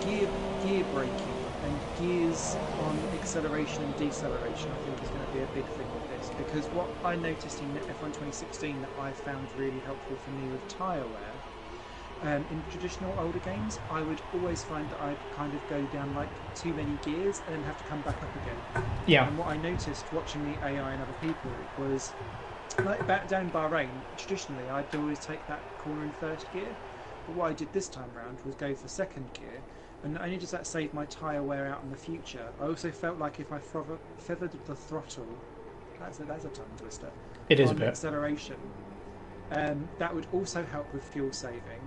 Gear braking and gears on acceleration and deceleration, I think, is going to be a big thing with this, because what I noticed in F1 2016 that I found really helpful for me with tyre wear. In traditional older games, I would always find that I'd kind of go down like too many gears and then have to come back up again. Yeah. And what I noticed watching the AI and other people was, like back down in Bahrain, traditionally I'd always take that corner in first gear. But what I did this time round was go for second gear, and not only does that save my tyre wear out in the future, I also felt like if I feathered the throttle, that's a tongue twister. It is on a bit. acceleration, that would also help with fuel saving,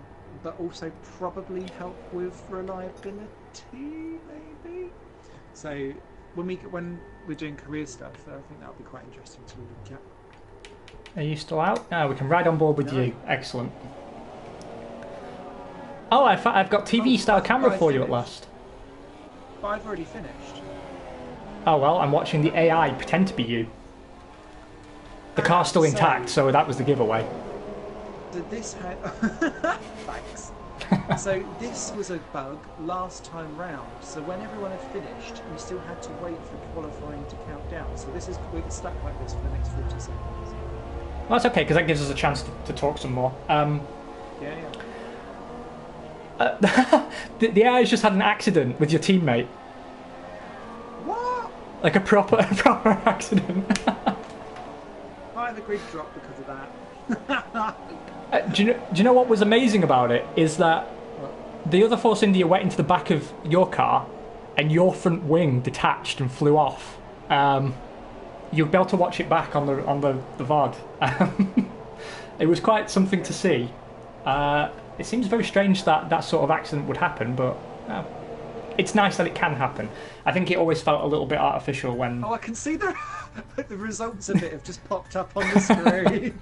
but also probably help with reliability, maybe. So when we're doing career stuff, I think that'll be quite interesting to look at. Are you still out? No, we can ride on board with No. you. Excellent. Oh, I've got TV style camera for you at last. But I've already finished. Oh well, I'm watching the AI pretend to be you. The car's still intact, so that was the giveaway. Did this Thanks. So this was a bug last time round. So when everyone had finished, we still had to wait for qualifying to count down. So we're stuck like this for the next 40 seconds. Well, that's okay, because that gives us a chance to talk some more. Yeah. The AI's just had an accident with your teammate. What? Like a proper accident. I have a grid drop because of that. Do you know what was amazing about it? Is that the other Force India went into the back of your car and your front wing detached and flew off. You'll be able to watch it back on the VOD. It was quite something to see. It seems very strange that sort of accident would happen, but it's nice that it can happen. I think it always felt a little bit artificial when... Oh, I can see the results of it have just popped up on the screen.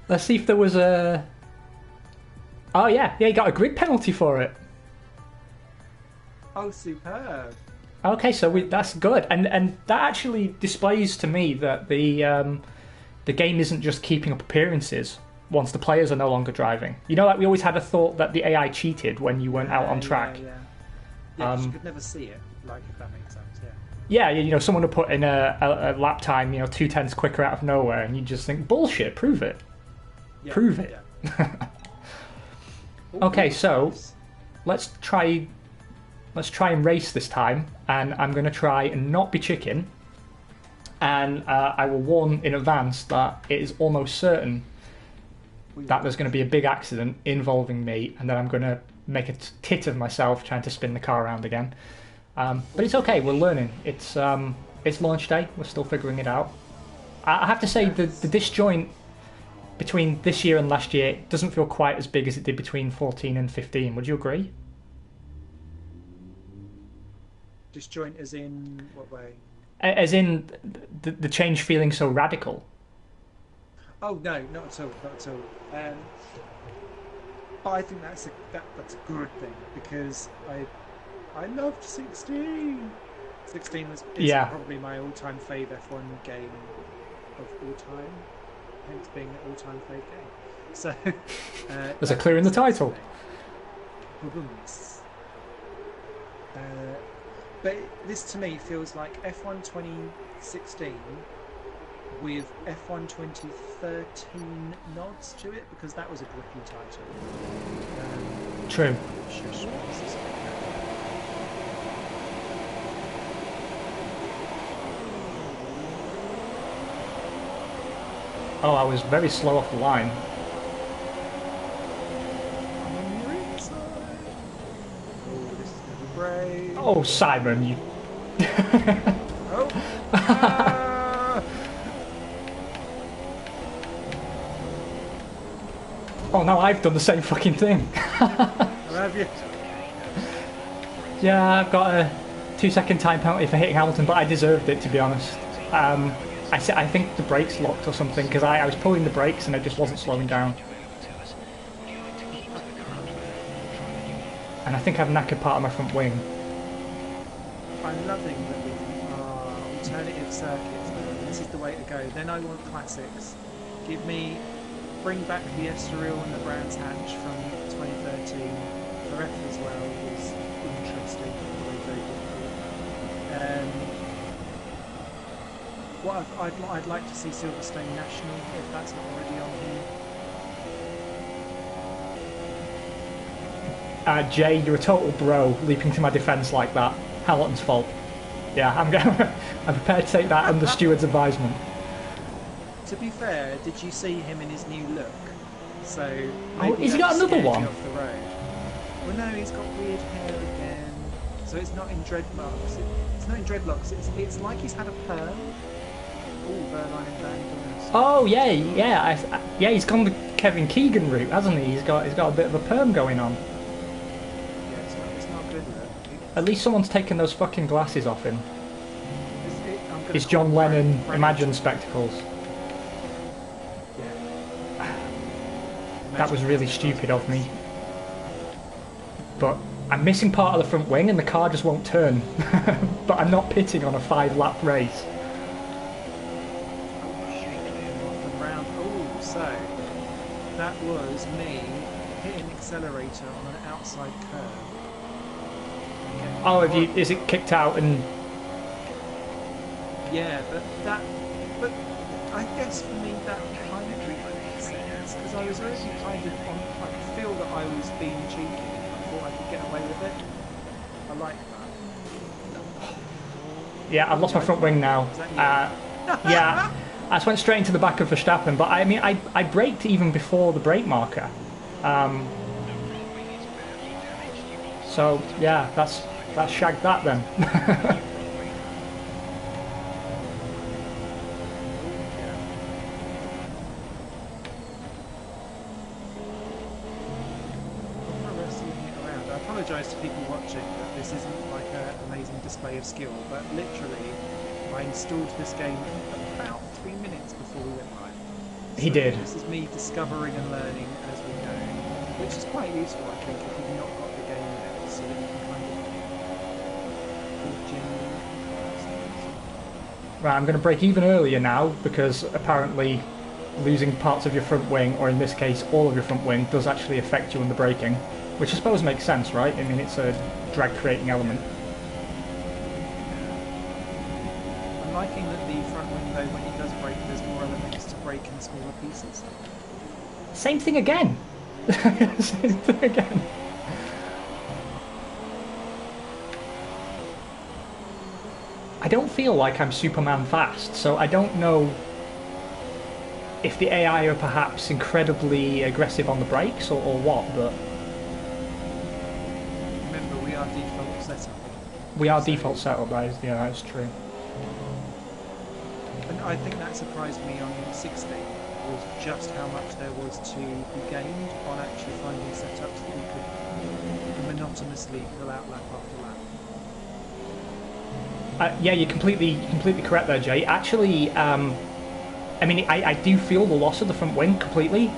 Let's see if there was a... Oh yeah, you got a grid penalty for it. Oh, superb. Okay, so that's good, and that actually displays to me that the game isn't just keeping up appearances once the players are no longer driving. You know, like we always had a thought that the AI cheated when you weren't out on track. Yeah, 'cause you could never see it, like, if that makes sense, Yeah, you know, someone would put in a lap time, 2/10 quicker out of nowhere, and you just think, bullshit, prove it. yeah. Prove it. Yeah. Okay, so let's try and race this time, and I'm going to try and not be chicken, and I will warn in advance that it is almost certain that there's going to be a big accident involving me, and then I'm going to make a tit of myself trying to spin the car around again. But it's okay, we're learning. It's launch day, we're still figuring it out. I have to say, the disjoint between this year and last year doesn't feel quite as big as it did between 14 and 15. Would you agree? Disjoint as in what way? As in the change feeling so radical. Oh no, not at all, not at all. But I think that's a good thing, because I loved 16. 16 is probably my all-time favourite F1 game of all time, hence being an all-time favourite game. So there's a clue in the title. But this to me feels like F1 2016 with F1 2013 nods to it, because that was a grippy title. True. Oh, I was very slow off the line. Oh, this is going to be brave. Oh, Simon, you... Oh! Ah! Oh, now I've done the same fucking thing. Have you? Yeah, I've got a 2-second time penalty for hitting Hamilton, but I deserved it, to be honest. I think the brakes locked or something, because I was pulling the brakes and it just wasn't slowing down. And I think I've knackered part of my front wing. I'm loving that we alternative circuits. This is the way to go. Then I want classics. Give me bring back the Estoril and the Brands Hatch from 2013 for F as well was interesting, although very difficult. What I'd like to see Silverstone National, if that's not already on here. Jay, you're a total bro, leaping to my defence like that. Hamilton's fault. Yeah, I'm prepared to take that under Steward's advisement. To be fair, did you see him in his new look? So Oh, maybe has he that got another scared you one? off the road. Well, no, he's got weird hair again. So it's not in dreadlocks. It's not in dreadlocks. It's like he's had a perm. Oh, Verline and Van Dorn. Oh yeah, yeah, he's gone the Kevin Keegan route, hasn't he? He's got a bit of a perm going on. Yeah, it's not good. Look. At least someone's taken those fucking glasses off him. I'm gonna His call John him Lennon Frank- Imagine spectacles. Yeah. That was really stupid of me. But I'm missing part of the front wing and the car just won't turn. But I'm not pitting on a 5-lap race. Round. Oh, so that was me hitting accelerator on an outside curve. Okay. Oh, is it kicked out and... Yeah, but I guess for me that kind of makes sense because I was really kind of on. I could feel that I was being cheeky. I thought I could get away with it. I like that. Yeah, I've lost my front wing now. Is that you? Yeah, I just went straight into the back of Verstappen, but I mean, I braked even before the brake marker. So, yeah, that's shagged that then. I apologise to people watching that this isn't like an amazing display of skill, but literally I installed this game about 3 minutes before we went live. He did. This is me discovering and learning as we go, which is quite useful I think if you've not got the game yet, so that you can kind of Right, I'm going to brake even earlier now because apparently losing parts of your front wing, or in this case all of your front wing, does actually affect you in the braking. Which I suppose makes sense, right? I mean, it's a drag-creating element. I'm liking that the front wing, though, when it does break, there's more elements to break in smaller pieces. Same thing again. Same thing again. I don't feel like I'm Superman fast, so I don't know if the AI are perhaps incredibly aggressive on the brakes or what, but... Remember, we are default setup. We are default setup, yeah, that's true. And I think that surprised me on 60, was just how much there was to be gained on actually finding setups that you could monotonously pull out lap after lap. Yeah, you're completely correct there, Jay. Actually, I mean, I do feel the loss of the front wing completely,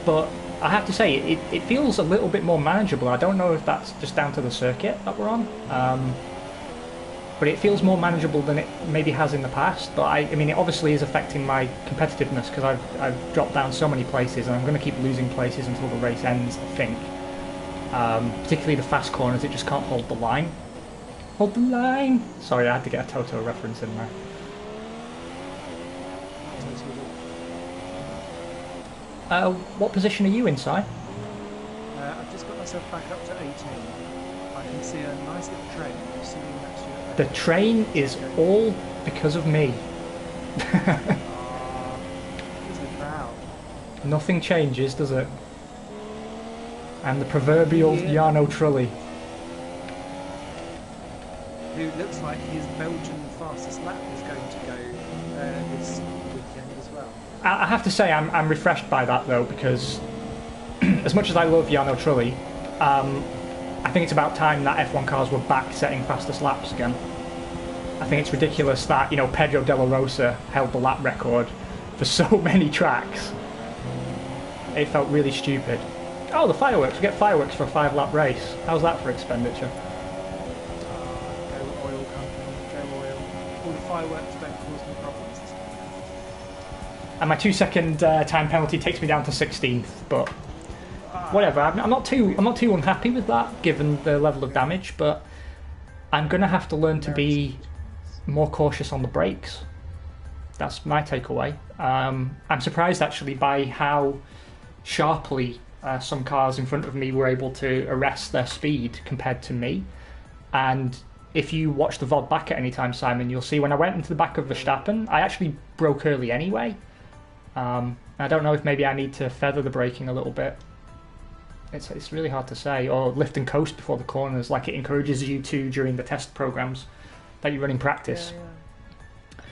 but I have to say, it feels a little bit more manageable. I don't know if that's just down to the circuit that we're on, but it feels more manageable than it maybe has in the past. But I mean, it obviously is affecting my competitiveness because I've dropped down so many places, and I'm going to keep losing places until the race ends, I think. Particularly the fast corners, it just can't hold the line. Hold the line! Sorry, I had to get a Toto reference in there. What position are you in, Si? I've just got myself back up to 18. I can see a nice little train sitting next to it. The train is all because of me. He's the crowd. Nothing changes, does it? And the proverbial Yeah. Jarno Trulli. Who looks like his Belgian fastest lap is going to go this weekend as well. I have to say, I'm refreshed by that though, because as much as I love Jarno Trulli, I think it's about time that F1 cars were back setting fastest laps again. I think it's ridiculous that, you know, Pedro de la Rosa held the lap record for so many tracks. It felt really stupid. Oh, the fireworks. We get fireworks for a 5-lap race. How's that for expenditure? Go oil company, go oil. All the fireworks don't cause me problems. And my 2-second time penalty takes me down to 16th, but whatever. I'm not too unhappy with that, given the level of damage. But I'm gonna have to learn to be more cautious on the brakes. That's my takeaway. I'm surprised actually by how sharply some cars in front of me were able to arrest their speed compared to me. And if you watch the VOD back at any time, Simon, you'll see when I went into the back of Verstappen, I actually broke early anyway. I don't know if maybe I need to feather the braking a little bit. It's really hard to say. Or lift and coast before the corners, like it encourages you to during the test programs that you run in practice. Yeah.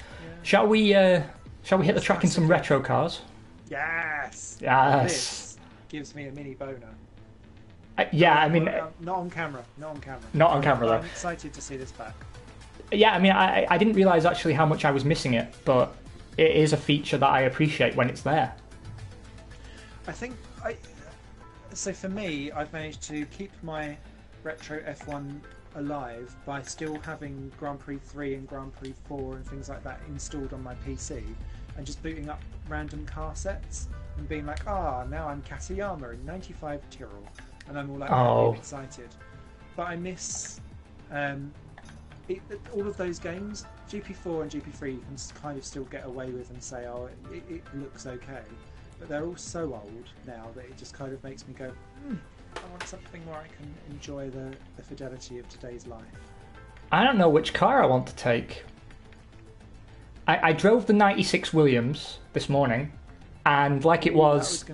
Shall we hit the track in some retro cars? Yes. Yes. This gives me a mini boner. Yeah, I mean, Not on camera. Not on camera, though. I'm excited to see this back. Yeah, I mean, I didn't realise actually how much I was missing it, but it is a feature that I appreciate when it's there. So for me, I've managed to keep my retro F1 alive by still having Grand Prix 3 and Grand Prix 4 and things like that installed on my PC, and just booting up random car sets and being like, now I'm Kaseyama in 95 Tyrrell, and I'm all like happy and excited. But I miss all of those games. GP4 and GP3 you can kind of still get away with and say, it looks okay. But they're all so old now that it just kind of makes me go, I want something where I can enjoy the fidelity of today's life. I don't know which car I want to take. I drove the 96 Williams this morning, and like it was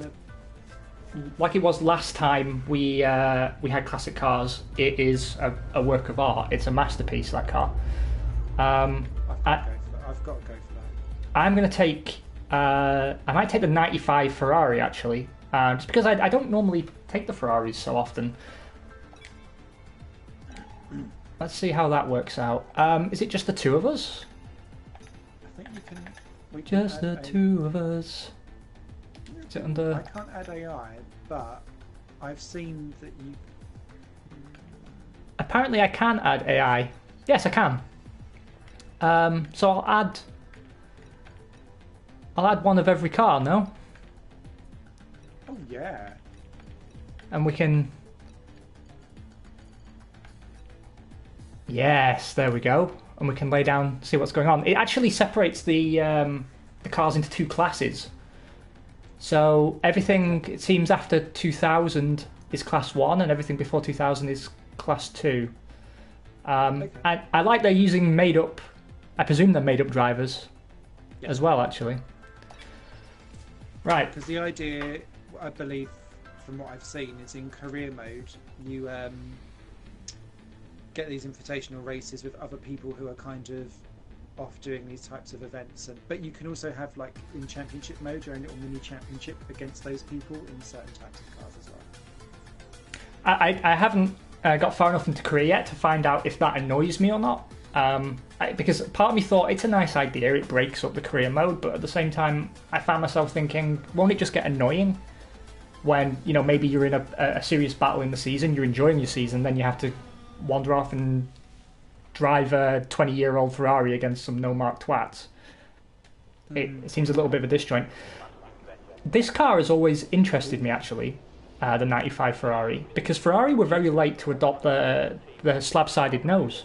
last time we had classic cars, it is a work of art. It's a masterpiece, that car. I've got to go for that. I'm going to take... I might take the 95 Ferrari, actually. Just because I don't normally take the Ferraris so often. Let's see how that works out. Is it just the two of us? I think you can... Just the two of us. Is it under... I can't add AI, but I've seen that you... Apparently I can add AI. Yes, I can. So I'll add one of every car, no? Oh, yeah. And we can... Yes, there we go. And we can lay down, see what's going on. It actually separates the cars into two classes. So everything, it seems, after 2000 is class 1, and everything before 2000 is class 2. Okay. I like they're using made-up... I presume they're made-up drivers as well, actually. Right. Because the idea, I believe, from what I've seen, is in career mode, you get these invitational races with other people who are kind of off doing these types of events. But you can also have, like, in championship mode, your own little mini championship against those people in certain types of cars as well. I haven't got far enough into career yet to find out if that annoys me or not. Because part of me thought it's a nice idea, it breaks up the career mode, but at the same time I found myself thinking, won't it just get annoying when, you know, maybe you're in a serious battle in the season, you're enjoying your season, then you have to wander off and drive a 20-year-old Ferrari against some no-mark twats. It seems a little bit of a disjoint. This car has always interested me, actually, the 95 Ferrari, because Ferrari were very late to adopt the slab-sided nose.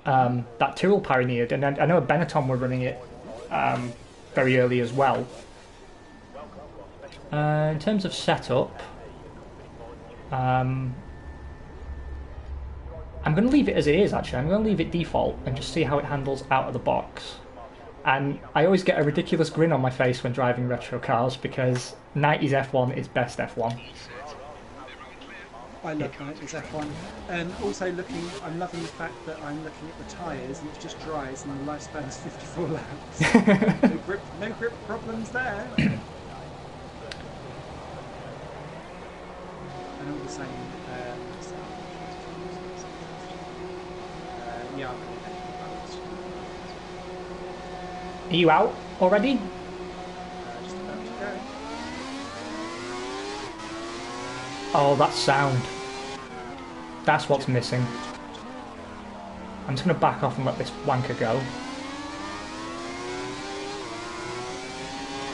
That Tyrrell pioneered, and I know Benetton were running it very early as well. In terms of setup, I'm going to leave it as it is, actually. I'm going to leave it default and just see how it handles out of the box. And I always get a ridiculous grin on my face when driving retro cars, because 90s F1 is best F1. I love 90s F1. Also I'm loving the fact that I'm looking at the tyres and it's just dries and the lifespan is 54 laps. no grip problems there. And all the same. Yeah. Are you out already? Just about to go. Oh, that sound. That's what's missing. I'm just going to back off and let this wanker go.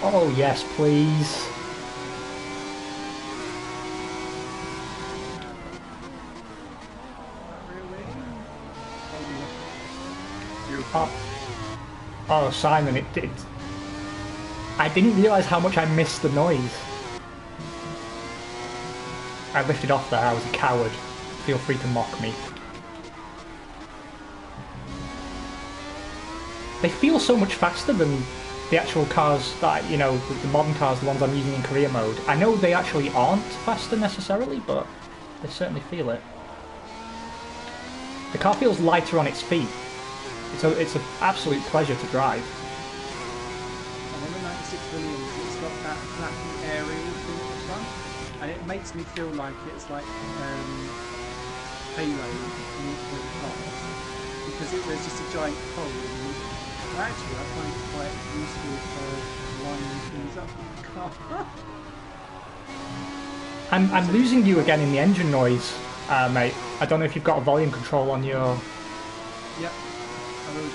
Oh yes, please. Not really. Oh, Oh, oh Simon, it I didn't realise how much I missed the noise. I lifted off there, I was a coward. Feel free to mock me. They feel so much faster than the actual cars that, you know, the modern cars, the ones I'm using in career mode. I know they actually aren't faster necessarily, but they certainly feel it. The car feels lighter on its feet. It's an absolute pleasure to drive. And on the 96 Williams, it's got that flappy aerial thing at the front, and it makes me feel like it's like Halo in the cars, because there's just a giant hole in the middle. But actually, I find it quite useful for lining things up in the car. I'm losing you again in the engine noise, mate. I don't know if you've got a volume control on your... Yep, I will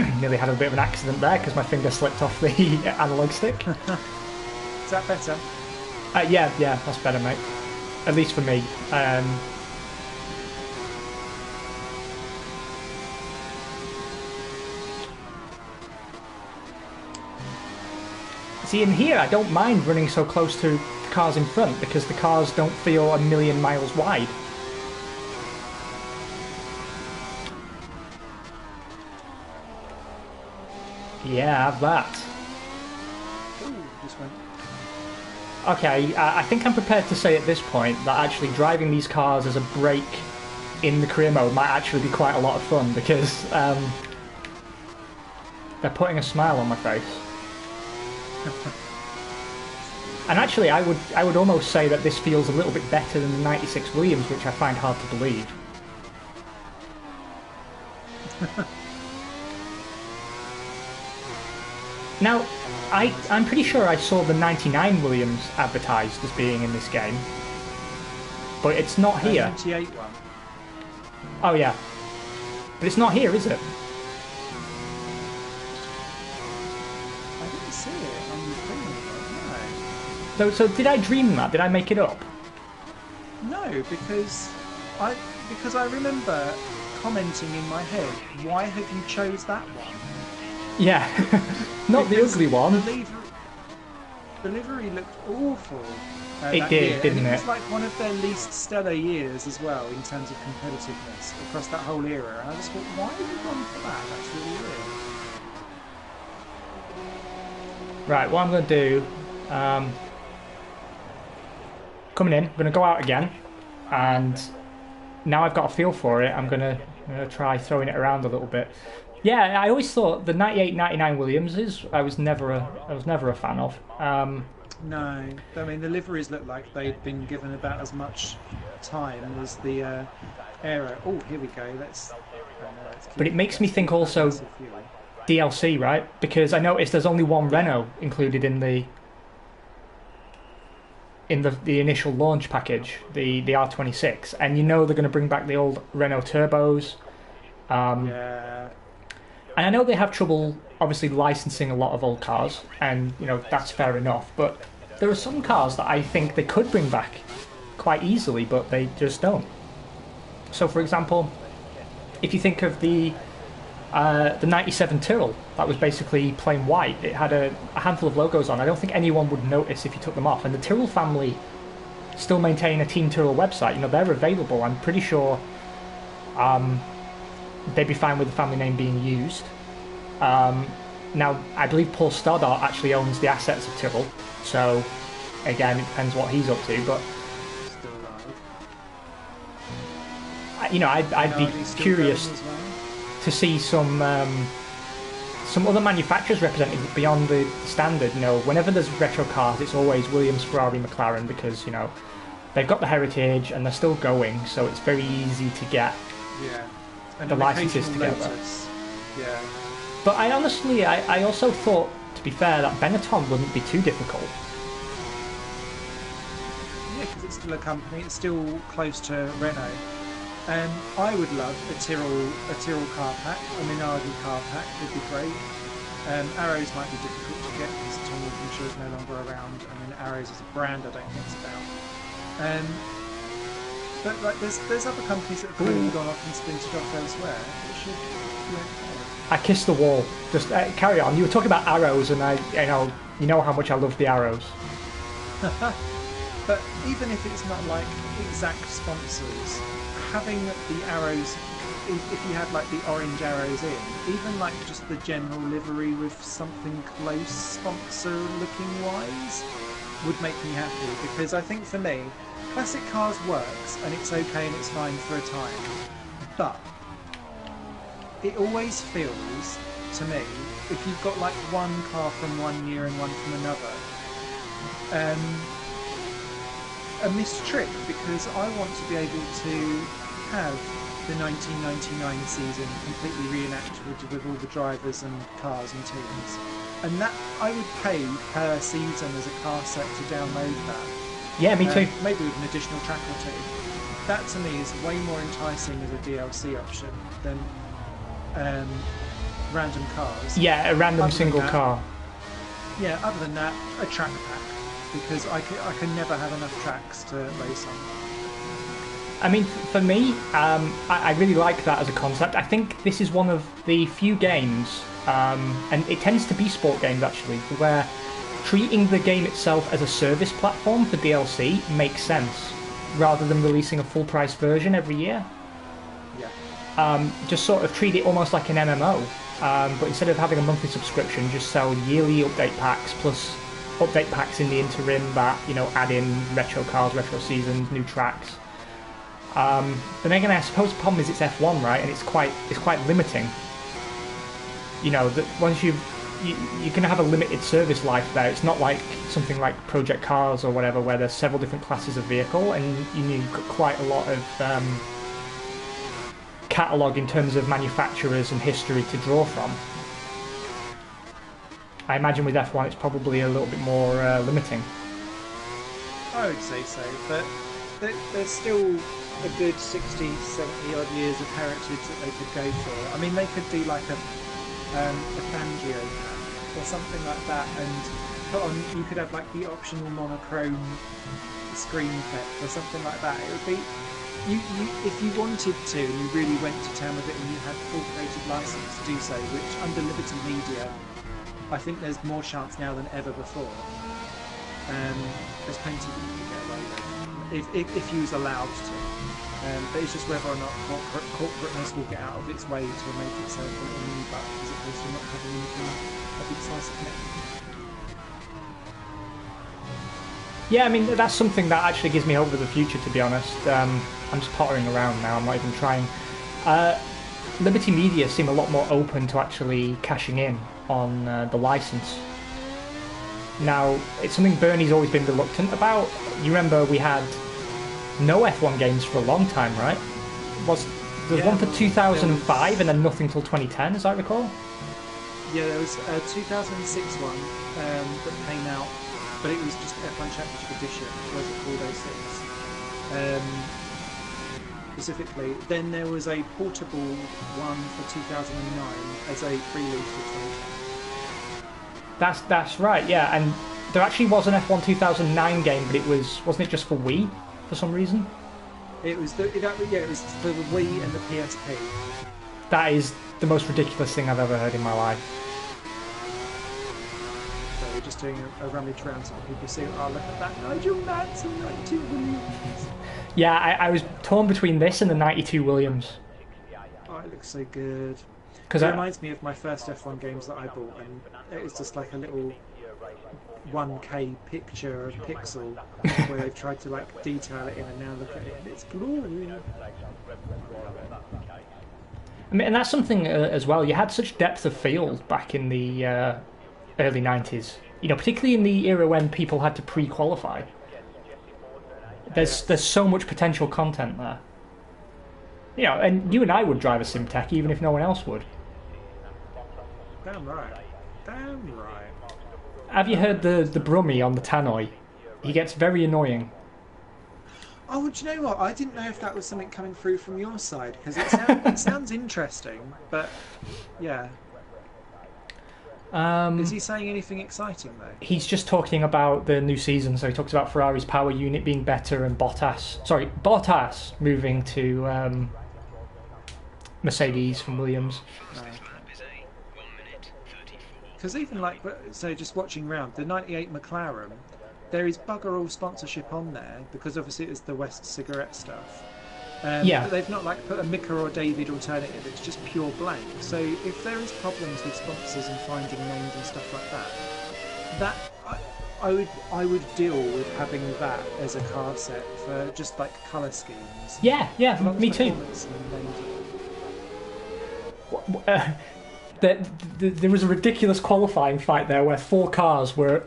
do. Nearly had a bit of an accident there because my finger slipped off the analog stick. Is that better? Yeah, that's better, mate. At least for me. See, in here, I don't mind running so close to the cars in front because the cars don't feel a million miles wide. Yeah, have that. Ooh, just went. Okay, I think I'm prepared to say at this point that actually driving these cars as a break in the career mode might actually be quite a lot of fun because they're putting a smile on my face. And actually, I would almost say that this feels a little bit better than the 96 Williams, which I find hard to believe. Now, I'm pretty sure I saw the 99 Williams advertised as being in this game, but it's not here. 98 one. Oh yeah, but it's not here, is it? I didn't see it on the thing. So did I dream that? Did I make it up? No, because I remember commenting in my head, why have you chose that one? Yeah, not the Because ugly one. The livery looked awful. It that did, year, didn't and it? It was like one of their least stellar years as well in terms of competitiveness across that whole era. And I just thought, why have you gone for that? That's really weird. Right, what I'm going to do, coming in, I'm going to go out again, and now I've got a feel for it, I'm going to try throwing it around a little bit. Yeah, I always thought the 98-99 Williams I was never a fan of. No, I mean the liveries look like they'd been given about as much time as the Aero. Oh, here we go. Let's But it makes me think also DLC, right? Because I noticed there's only one Renault included in the initial launch package, the R26, and you know they're going to bring back the old Renault turbos. Yeah. And I know they have trouble, obviously, licensing a lot of old cars, and you know that's fair enough. But there are some cars that I think they could bring back quite easily, but they just don't. So, for example, if you think of the 97 Tyrrell, that was basically plain white. It had a handful of logos on. I don't think anyone would notice if you took them off. And the Tyrrell family still maintain a Team Tyrrell website. You know, they're available. I'm pretty sure they'd be fine with the family name being used. Now, I believe Paul Stoddart actually owns the assets of Tyrrell, so again, it depends what he's up to. But Still alive. you know, I'd be curious to see some other manufacturers represented beyond the standard. You know, whenever there's retro cars, it's always Williams, Ferrari, McLaren, because you know they've got the heritage and they're still going, so it's very easy to get the licenses together. Yeah. But I honestly, I also thought, to be fair, that Benetton wouldn't be too difficult. Yeah, because it's still a company. It's still close to Renault. I would love a Tyrrell car pack, a Minardi car pack would be great. Arrows might be difficult to get because Tom Walkinshaw is no longer around. I mean, Arrows as a brand, I don't think it's about. But like, there's other companies that have clearly gone off and splintered off elsewhere. It should be okay. I kissed the wall. Just carry on. You were talking about arrows, and you know how much I love the arrows. But even if it's not like exact sponsors, having the arrows, if you had like the orange arrows in, even like just the general livery with something close sponsor looking wise would make me happy, because I think for me, classic cars works and it's okay and it's fine for a time, but it always feels to me, if you've got like one car from one year and one from another, a missed trick, because I want to be able to have the 1999 season completely reenacted with all the drivers and cars and teams, and that I would pay per season as a car set to download that. Yeah, me too. Maybe with an additional track or two. That to me is way more enticing as a DLC option than random cars. Yeah, a random single car. Yeah, other than that, a track pack, because I can never have enough tracks to race on. I mean, for me, I really like that as a concept. I think this is one of the few games, and it tends to be sport games actually, where treating the game itself as a service platform for DLC makes sense, rather than releasing a full-price version every year. Yeah. Just sort of treat it almost like an MMO, but instead of having a monthly subscription, just sell yearly update packs, plus update packs in the interim that, add in retro cars, retro seasons, new tracks. But then again, I suppose the problem is it's F1, right, and it's quite limiting. That once you're going to have a limited service life there. It's not like something like Project Cars or whatever, where there's several different classes of vehicle, and you've got quite a lot of catalogue in terms of manufacturers and history to draw from. I imagine with F1 it's probably a little bit more limiting. I would say so, but there's still a good 60, 70 odd years of heritage that they could go for. I mean, they could do like a Fangio pack or something like that, and put on, you could have like the optional monochrome screen effect or something like that. It would be, if you wanted to and you really went to town with it and you had full creative license to do so, which under Liberty Media I think there's more chance now than ever before. There's plenty that you could get away with if you was allowed to. But it's just whether or not corporateness will get out of its way to make itself a new buck, as opposed to not having anything a big slice of cake. Yeah, I mean, that's something that actually gives me hope for the future, to be honest. I'm just pottering around now, I'm not even trying. Liberty Media seem a lot more open to actually cashing in on the license. Now, it's something Bernie's always been reluctant about. You remember we had no F1 games for a long time, right? There was one for 2005 and then nothing till 2010, as I recall? Yeah, there was a 2006 one that came out, but it was just F1 Championship Edition, it wasn't called 06. Specifically. Then there was a portable one for 2009 as a pre-release for 2010. That's right, yeah, and there actually was an F1 2009 game, but wasn't it just for Wii for some reason? It was it was for the Wii and the PSP. That is the most ridiculous thing I've ever heard in my life. So we're just doing a rummage around so that people see, oh, look at that Nigel Mansell 92 Williams. Yeah, I was torn between this and the 92 Williams. Oh, it looks so good. Because it reminds me of my first F1 games that I bought, and it was just like a little 1K picture of Pixel where they've tried to like detail it in, and now look at it and it's glorious. I mean, and that's something as well. You had such depth of field back in the early 90s. Particularly in the era when people had to pre-qualify. There's so much potential content there. And you and I would drive a Simtech even if no one else would. Damn right. Damn right. Have you heard the Brummie on the Tannoy? He gets very annoying. Oh, do you know what? I didn't know if that was something coming through from your side because it sounds interesting, but yeah. Is he saying anything exciting though? He's just talking about the new season, so he talks about Ferrari's power unit being better and Bottas moving to Mercedes from Williams. Because even like, so just watching round, the 98 McLaren, there is bugger all sponsorship on there because obviously it's the West cigarette stuff. Yeah. But they've not like put a Mika or David alternative, it's just pure blank. So if there is problems with sponsors and finding names and stuff like that, I would deal with having that as a card set for just like colour schemes. Yeah, me too. There was a ridiculous qualifying fight there where 4 cars were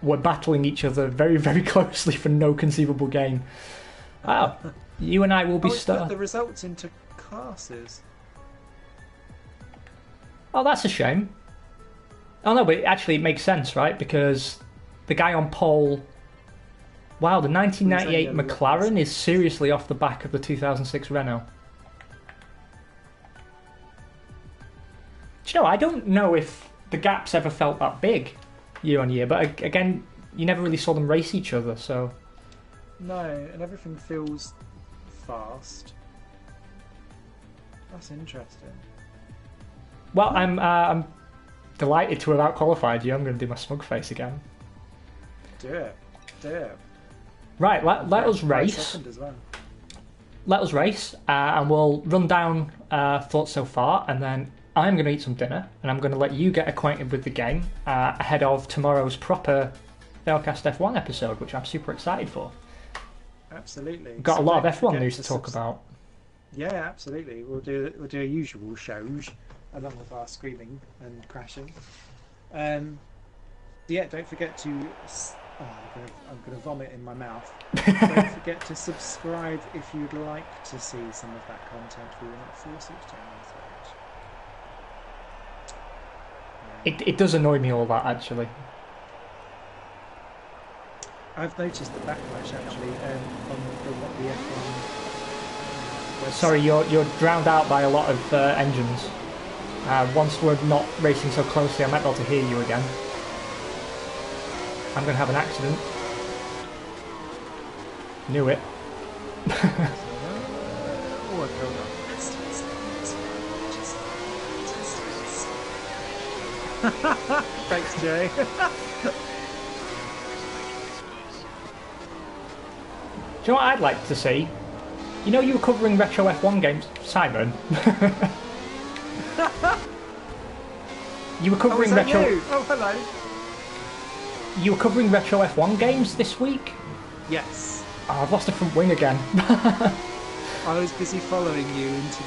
were battling each other very, very closely for no conceivable gain. Wow, you and I will be put the results into classes. Oh, that's a shame. Oh no, but it makes sense, right? Because the guy on pole... Wow, the 1998 McLaren is seriously off the back of the 2006 Renault. Do you know, I don't know if the gaps ever felt that big year on year, but again, you never really saw them race each other, so... No, and everything feels fast. That's interesting. Well, I'm delighted to have out-qualified you. I'm going to do my smug face again. Do it. Right, let us race. As well. Let us race, and we'll run down thoughts so far, and then I'm going to eat some dinner, and I'm going to let you get acquainted with the game ahead of tomorrow's proper Failcast F1 episode, which I'm super excited for. Absolutely. Got a lot of F1 news to talk about. Yeah, absolutely. We'll do a usual shows along with our screaming and crashing. Yeah, don't forget to. I'm going to vomit in my mouth. Don't forget to subscribe if you'd like to see some of that content. We will not force it down your throat. It does annoy me all that, actually. I've noticed the backlash actually on the F1 website. Sorry, you're drowned out by a lot of engines. Once we're not racing so closely, I might be able to hear you again. I'm going to have an accident. Knew it. Thanks, Jay. Do you know what I'd like to see? You know you were covering retro F1 games, Simon. You were covering retro. You? Oh, hello. You were covering retro F1 games this week? Yes. Oh, I've lost a front wing again. I was busy following you into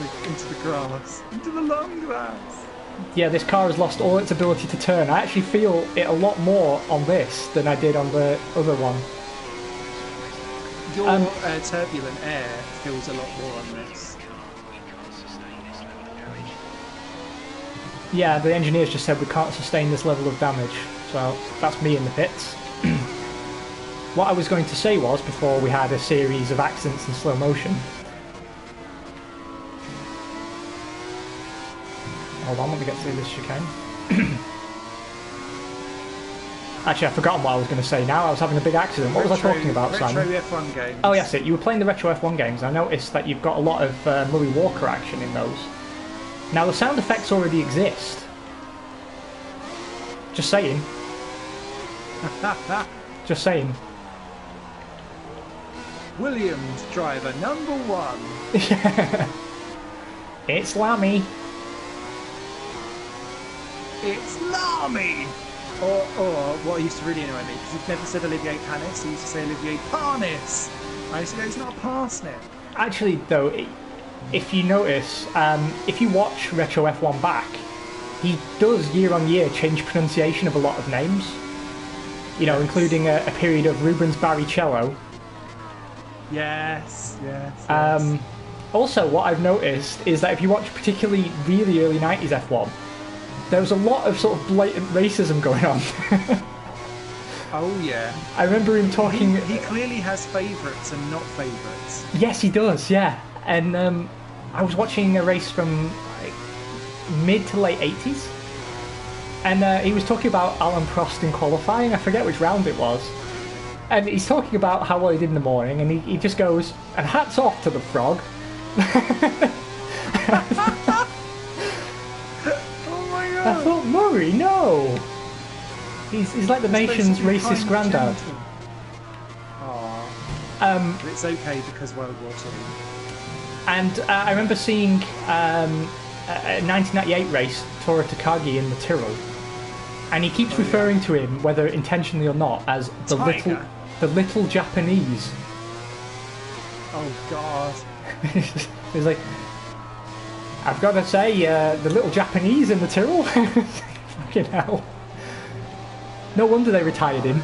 the grass, into the long grass. Yeah, this car has lost all its ability to turn. I actually feel it a lot more on this than I did on the other one. Your turbulent air feels a lot more on this. Yeah, the engineers just said we can't sustain this level of damage, so that's me in the pits. What I was going to say was, before we had a series of accidents in slow motion... Hold on, let me get through this chicane. Actually, I've forgotten what I was going to say now. I was having a big accident. What was I talking about, Simon? Retro F1 games. Oh, yes, you were playing the retro F1 games. I noticed that you've got a lot of Murray Walker action in those. Now, the sound effects already exist. Just saying. Just saying. Williams driver number 1. It's Lammy. It's Lamy. Or what used to really annoy me, because he'd never said Olivier Panis, he used to say Olivier Parnis. I used to go, it's not a parsnip. Actually, though, if you notice, if you watch Retro F1 back, he does year on year change pronunciation of a lot of names. You know, including a period of Rubens Barrichello. Yes. Also, what I've noticed is that if you watch particularly really early 90s F1, there was a lot of sort of blatant racism going on. Oh yeah. I remember him He, talking. he clearly has favourites and not favourites. Yes, he does. Yeah, and I was watching a race from like, mid to late '80s, and he was talking about Alan Prost in qualifying. I forget which round it was, and he's talking about how well he did in the morning, and he just goes, "And hats off to the frog." Oh my I god. thought, Murray, no. He's like the nation's racist granddad. Aww. But it's okay because World War II. And I remember seeing a 1998 race, Tora Takagi in the Tyrrell, and he keeps referring to him, whether intentionally or not, as Tiger. the little Japanese. Oh god. He's like, I've got to say, the little Japanese in the Tyrrell. Fucking hell. No wonder they retired him.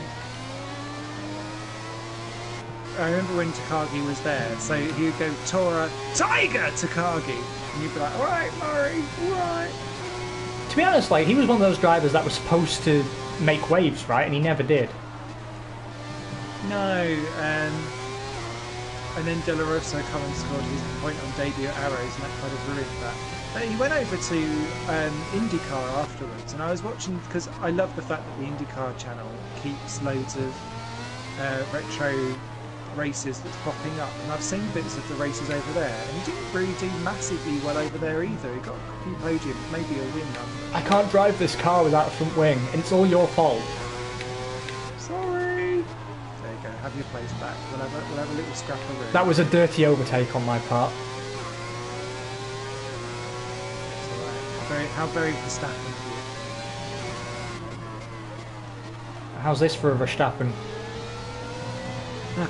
I remember when Takagi was there, so he would go, Tora, Tiger Takagi! And you'd be like, alright, Murray, alright. To be honest, like, he was one of those drivers that was supposed to make waves, right? And he never did. No, and then De La Rosa come and scored his point on debut at Arrows, and that kind of ruined that. He went over to IndyCar afterwards, and I was watching because I love the fact that the IndyCar channel keeps loads of retro races that's popping up, and I've seen bits of the races over there, and he didn't really do massively well over there either. He got a few podiums, maybe a win. I can't drive this car without a front wing, and it's all your fault. Sorry. There you go. Have your place back. We'll have a little scrap of room. That was a dirty overtake on my part. How very Verstappen of How's this for a Verstappen? you.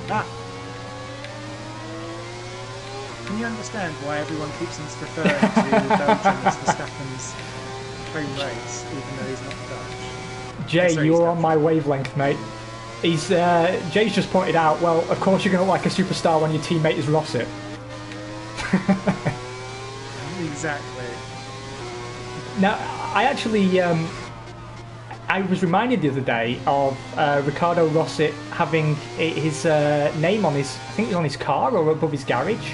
Can you understand why everyone keeps on referring to Belgium as Verstappen's home race, even though he's not Dutch? Jay, Sorry, you're he's on my wavelength, mate. Jay's just pointed out, well, of course you're going to look like a superstar when your teammate is Rossett. Exactly. Now, I actually, I was reminded the other day of Ricardo Rossett having his name on his, I think it was on his car or above his garage.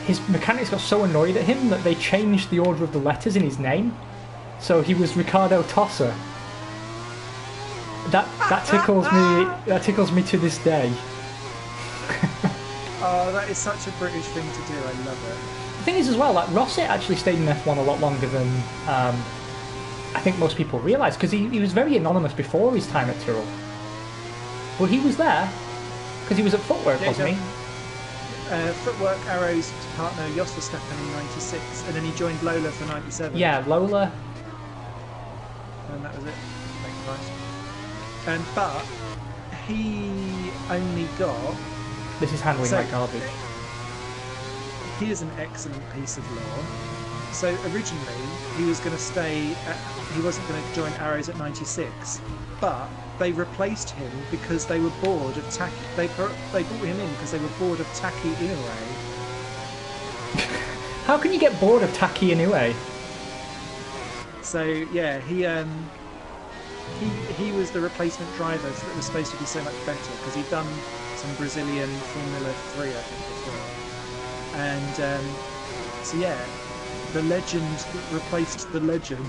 His mechanics got so annoyed at him that they changed the order of the letters in his name. So he was Ricardo Tosser. That tickles me. That tickles me to this day. Oh, that is such a British thing to do. I love it. The thing is as well, like Rossett actually stayed in F1 a lot longer than I think most people realise, because he was very anonymous before his time at Tyrrell. But he was there because he was at Footwork, wasn't he? Footwork Arrows partner Jos Verstappen in '96, and then he joined Lola for '97. Yeah, Lola. And that was it. Thanks, Christ. But he only got. This is handling like garbage. Here's an excellent piece of law. So originally he was going to stay. He wasn't going to join Arrows at '96, but they replaced him because they were bored of Taki. They brought him in because they were bored of Taki Inoue. How can you get bored of Taki Inoue? So yeah, he was the replacement driver that was supposed to be so much better because he'd done some Brazilian Formula 3, I think, before. And so yeah, the legend that replaced the legend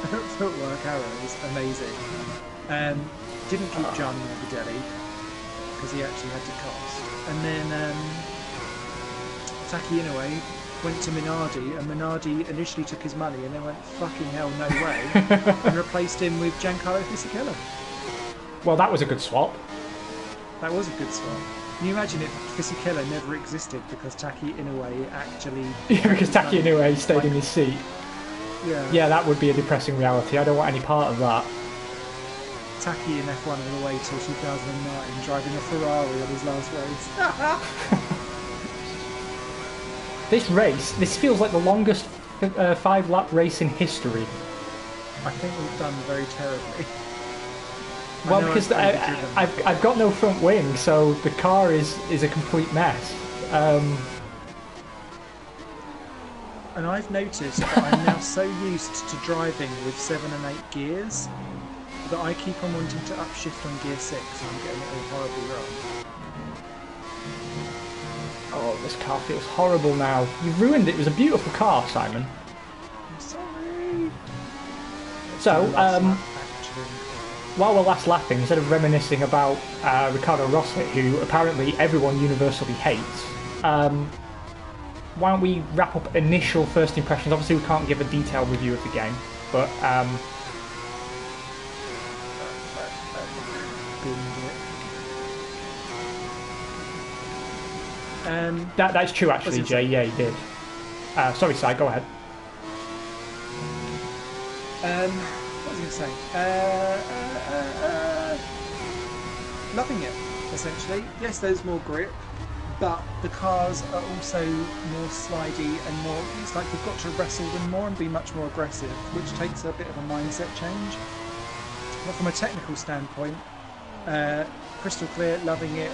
at Footwork Arrows, amazing. Didn't keep Gianni Morbidelli because he actually had to cost. And then Taki Inoue went to Minardi, and Minardi initially took his money and then went, fucking hell, no way, and replaced him with Giancarlo Fisichella. Well, that was a good swap. That was a good swap. Can you imagine if Fisichella never existed because Taki Inoue actually... Yeah, because Taki Inoue stayed in his seat. Yeah. Yeah, that would be a depressing reality. I don't want any part of that. Taki in F1 all the way till 2009, driving a Ferrari on his last race. This feels like the longest 5-lap race in history. I think we've done very terribly. Well, because I've got no front wing, so the car is a complete mess. And I've noticed that I'm now so used to driving with 7 and 8 gears that I keep on wanting to upshift on gear 6 and I'm getting it all horribly wrong. Oh, this car feels horrible now. You've ruined it. It was a beautiful car, Simon. I'm sorry. So, Actually. while we're last laughing, instead of reminiscing about Ricardo Rosset, who apparently everyone universally hates, why don't we wrap up initial first impressions? Obviously, we can't give a detailed review of the game, but that's true, actually, Jay. Yeah, he did. Sorry, Si, go ahead. What was I going to say? Loving it, essentially. Yes, there's more grip, but the cars are also more slidey and more. It's like you've got to wrestle them more and be much more aggressive, which takes a bit of a mindset change. But from a technical standpoint, crystal clear, loving it,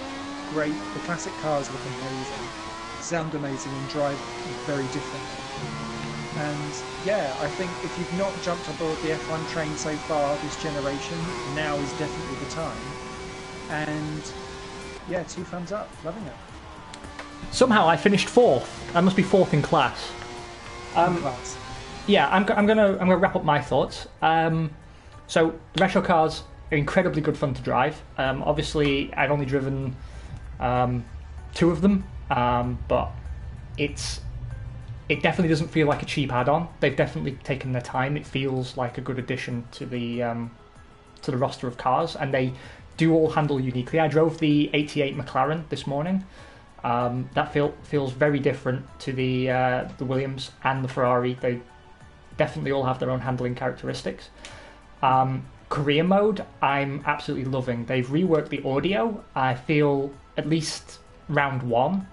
great. The classic cars look amazing, sound amazing, and drive very differently. And yeah, I think if you've not jumped aboard the F1 train so far this generation, now is definitely the time. And yeah, 2 thumbs up, loving it. Somehow I finished 4th. I must be 4th in class. Class. Yeah, I'm gonna wrap up my thoughts. So retro cars are incredibly good fun to drive. Obviously, I've only driven 2 of them, but it definitely doesn't feel like a cheap add-on. They've definitely taken their time. It feels like a good addition to the roster of cars, and they do all handle uniquely. I drove the 88 McLaren this morning. That feels very different to the Williams and the Ferrari. They definitely all have their own handling characteristics. Career mode, I'm absolutely loving. They've reworked the audio. I feel at least round 1,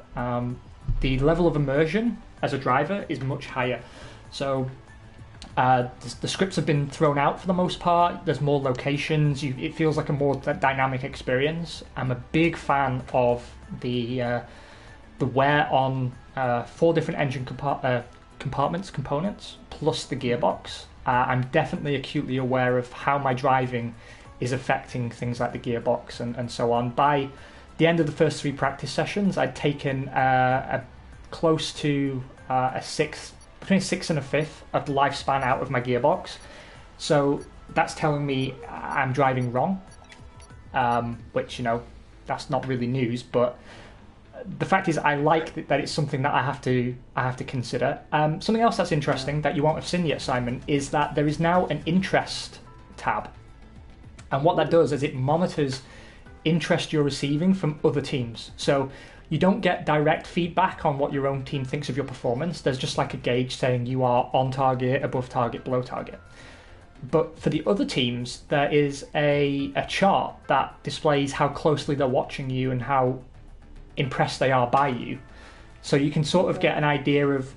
the level of immersion as a driver is much higher. So the scripts have been thrown out for the most part. There's more locations. It feels like a more dynamic experience. I'm a big fan of the wear on 4 different engine components plus the gearbox. I'm definitely acutely aware of how my driving is affecting things like the gearbox and so on. By the end of the first 3 practice sessions, I'd taken close to between a 6th and a 5th of the lifespan out of my gearbox. So that's telling me I'm driving wrong, which, that's not really news, but the fact is I like that it's something that I have to consider. Something else that's interesting that you won't have seen yet, Simon, is that there is now an interest tab. And what that does is it monitors interest you're receiving from other teams. So you don't get direct feedback on what your own team thinks of your performance. There's just like a gauge saying you are on target, above target, below target. But for the other teams, there is a chart that displays how closely they're watching you and how impressed they are by you. So you can sort of get an idea of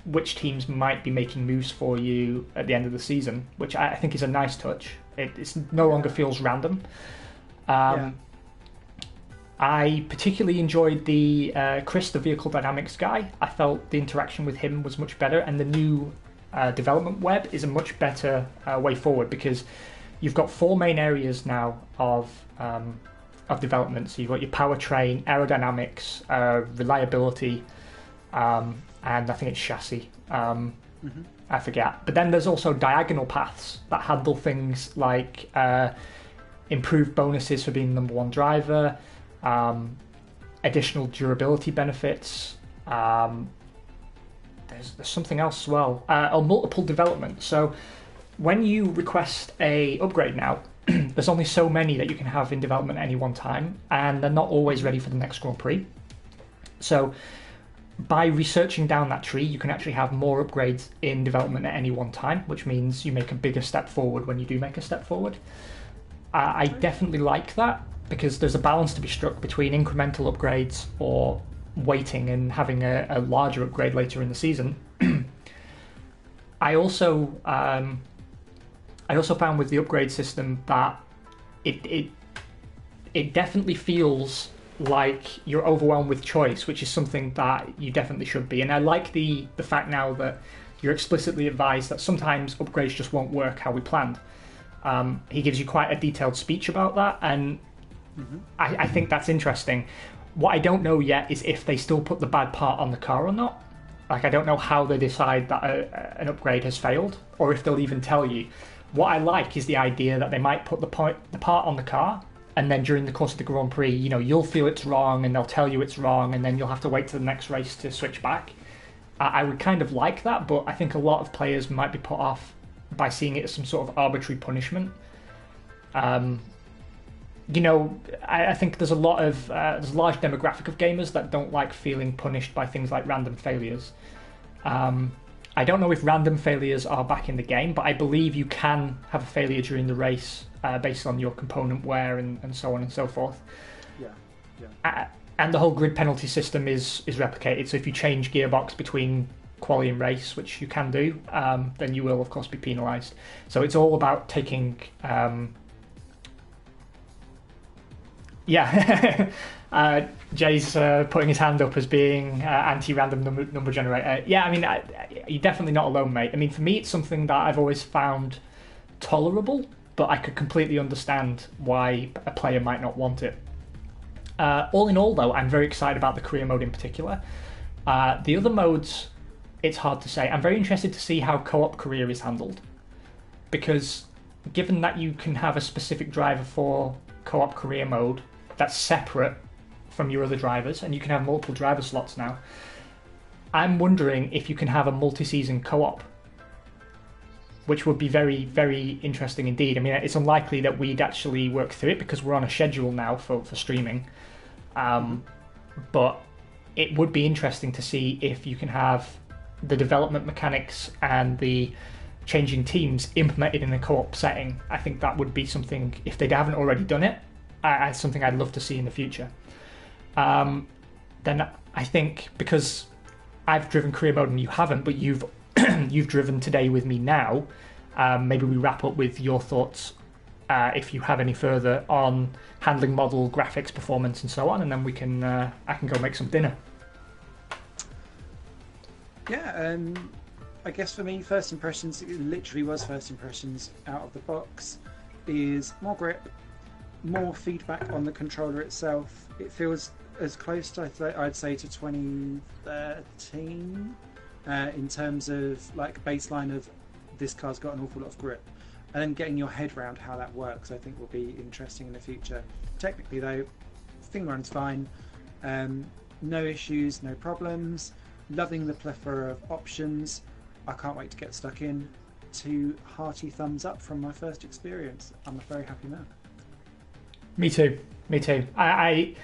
which teams might be making moves for you at the end of the season, which I think is a nice touch. It no longer feels random. I particularly enjoyed the Chris, the vehicle dynamics guy. I felt the interaction with him was much better, and the new development web is a much better way forward, because you've got 4 main areas now of development. So you've got your powertrain, aerodynamics, reliability, and I think it's chassis. I forget. But then there's also diagonal paths that handle things like improved bonuses for being number 1 driver, additional durability benefits. There's something else as well. Multiple development. So when you request a upgrade now, there's only so many that you can have in development at any one time, and they're not always ready for the next Grand Prix. So by researching down that tree, you can actually have more upgrades in development at any one time, which means you make a bigger step forward when you do make a step forward. I definitely like that, because there's a balance to be struck between incremental upgrades or waiting and having a larger upgrade later in the season. I also found with the upgrade system that it definitely feels like you're overwhelmed with choice, which is something that you definitely should be. And I like the fact now that you're explicitly advised that sometimes upgrades just won't work how we planned. He gives you quite a detailed speech about that, and I think that's interesting. What I don't know yet is if they still put the bad part on the car or not. Like, I don't know how they decide that an upgrade has failed, or if they'll even tell you. What I like is the idea that they might put the part on the car, and then during the course of the Grand Prix, you'll feel it's wrong, and they'll tell you it's wrong, and then you'll have to wait to the next race to switch back. I would kind of like that, but I think a lot of players might be put off by seeing it as some sort of arbitrary punishment. I think there's a large demographic of gamers that don't like feeling punished by things like random failures. I don't know if random failures are back in the game, but I believe you can have a failure during the race based on your component wear and so on and so forth. Yeah. And the whole grid penalty system is replicated, so if you change gearbox between quali and race, which you can do, then you will of course be penalised. So it's all about taking Jay's putting his hand up as being anti-random number generator. You're definitely not alone, mate. I mean, for me, it's something that I've always found tolerable, but I could completely understand why a player might not want it. All in all, though, I'm very excited about the career mode in particular. The other modes, it's hard to say. I'm very interested to see how co-op career is handled, because given that you can have a specific driver for co-op career mode that's separate from your other drivers, and you can have multiple driver slots now, I'm wondering if you can have a multi-season co-op, which would be very, very interesting indeed. I mean, it's unlikely that we'd actually work through it because we're on a schedule now for streaming, but it would be interesting to see if you can have the development mechanics and the changing teams implemented in a co-op setting. I think that would be something, if they haven't already done it, something I'd love to see in the future. Then I think, because I've driven career mode and you haven't, but you've driven today with me now, maybe we wrap up with your thoughts, if you have any further, on handling model, graphics, performance, and so on, and then we can I can go make some dinner. Yeah, I guess for me, first impressions, it literally was first impressions out of the box, is more grip, more feedback on the controller itself. It feels as close to, I'd say, to 2013 in terms of like baseline of this car's got an awful lot of grip, and then getting your head around how that works, I think will be interesting in the future. Technically though, thing runs fine, no issues, no problems, loving the plethora of options. I can't wait to get stuck in. 2 hearty thumbs up from my first experience. I'm a very happy man. Me too. I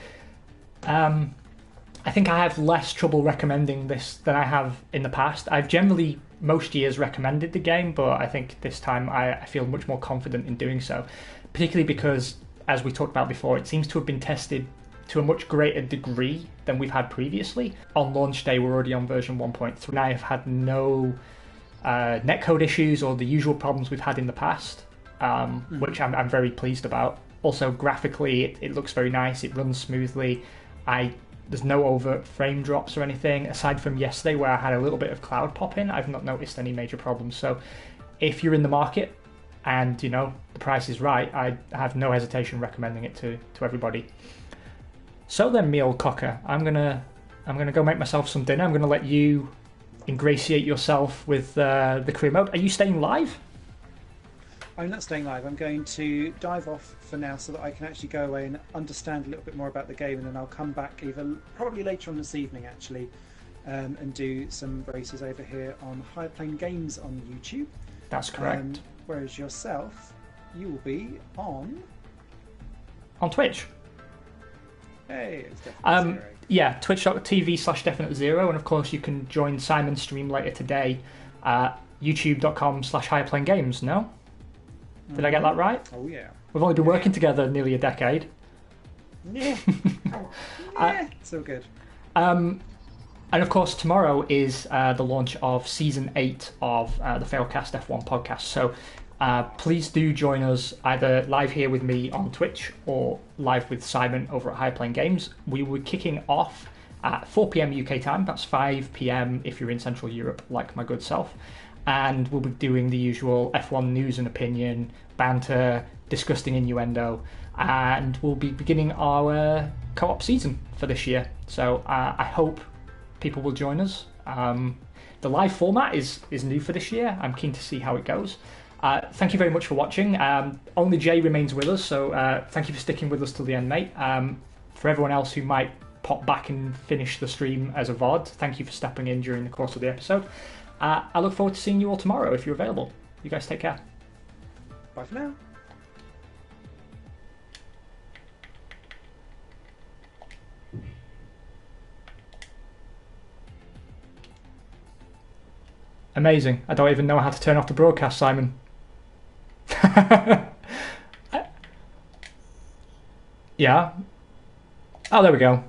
think I have less trouble recommending this than I have in the past. I've generally, most years, recommended the game, but I think this time I feel much more confident in doing so, particularly because, as we talked about before, it seems to have been tested to a much greater degree than we've had previously. On launch day, we're already on version 1.3, and I have had no netcode issues or the usual problems we've had in the past, which I'm very pleased about. Also, graphically, it looks very nice. It runs smoothly. There's no overt frame drops or anything. Aside from yesterday, where I had a little bit of cloud pop in, I've not noticed any major problems. So, if you're in the market and the price is right, I have no hesitation recommending it to everybody. So then, me old cocker, I'm gonna go make myself some dinner. I'm gonna let you ingratiate yourself with the career mode. Are you staying live? I'm not staying live. I'm going to dive off for now so that I can actually go away and understand a little bit more about the game, and then I'll come back probably later on this evening actually, and do some races over here on High Plane Games on YouTube. That's correct. Whereas yourself, you will be on Twitch. Hey, it's definitely Zero. Yeah, twitch.tv/Definite Zero, and of course you can join Simon's stream later today, youtube.com/HighPlaneGames. No? Did I get that right? Oh yeah. We've only been working together nearly a decade. Yeah. It's all good. And of course, tomorrow is the launch of Season 8 of the Failcast F1 podcast. So please do join us either live here with me on Twitch or live with Simon over at High Plane Games. We were kicking off at 4 p.m. UK time. That's 5 p.m. if you're in Central Europe, like my good self. and we'll be doing the usual F1 news and opinion, banter, disgusting innuendo, and we'll be beginning our co-op season for this year. So I hope people will join us. The live format is new for this year. I'm keen to see how it goes. Thank you very much for watching. Only Jay remains with us, so thank you for sticking with us till the end, mate. For everyone else who might pop back and finish the stream as a VOD, thank you for stepping in during the course of the episode. I look forward to seeing you all tomorrow if you're available. You guys take care. Bye for now. Amazing. I don't even know how to turn off the broadcast, Simon. Yeah. Oh, there we go.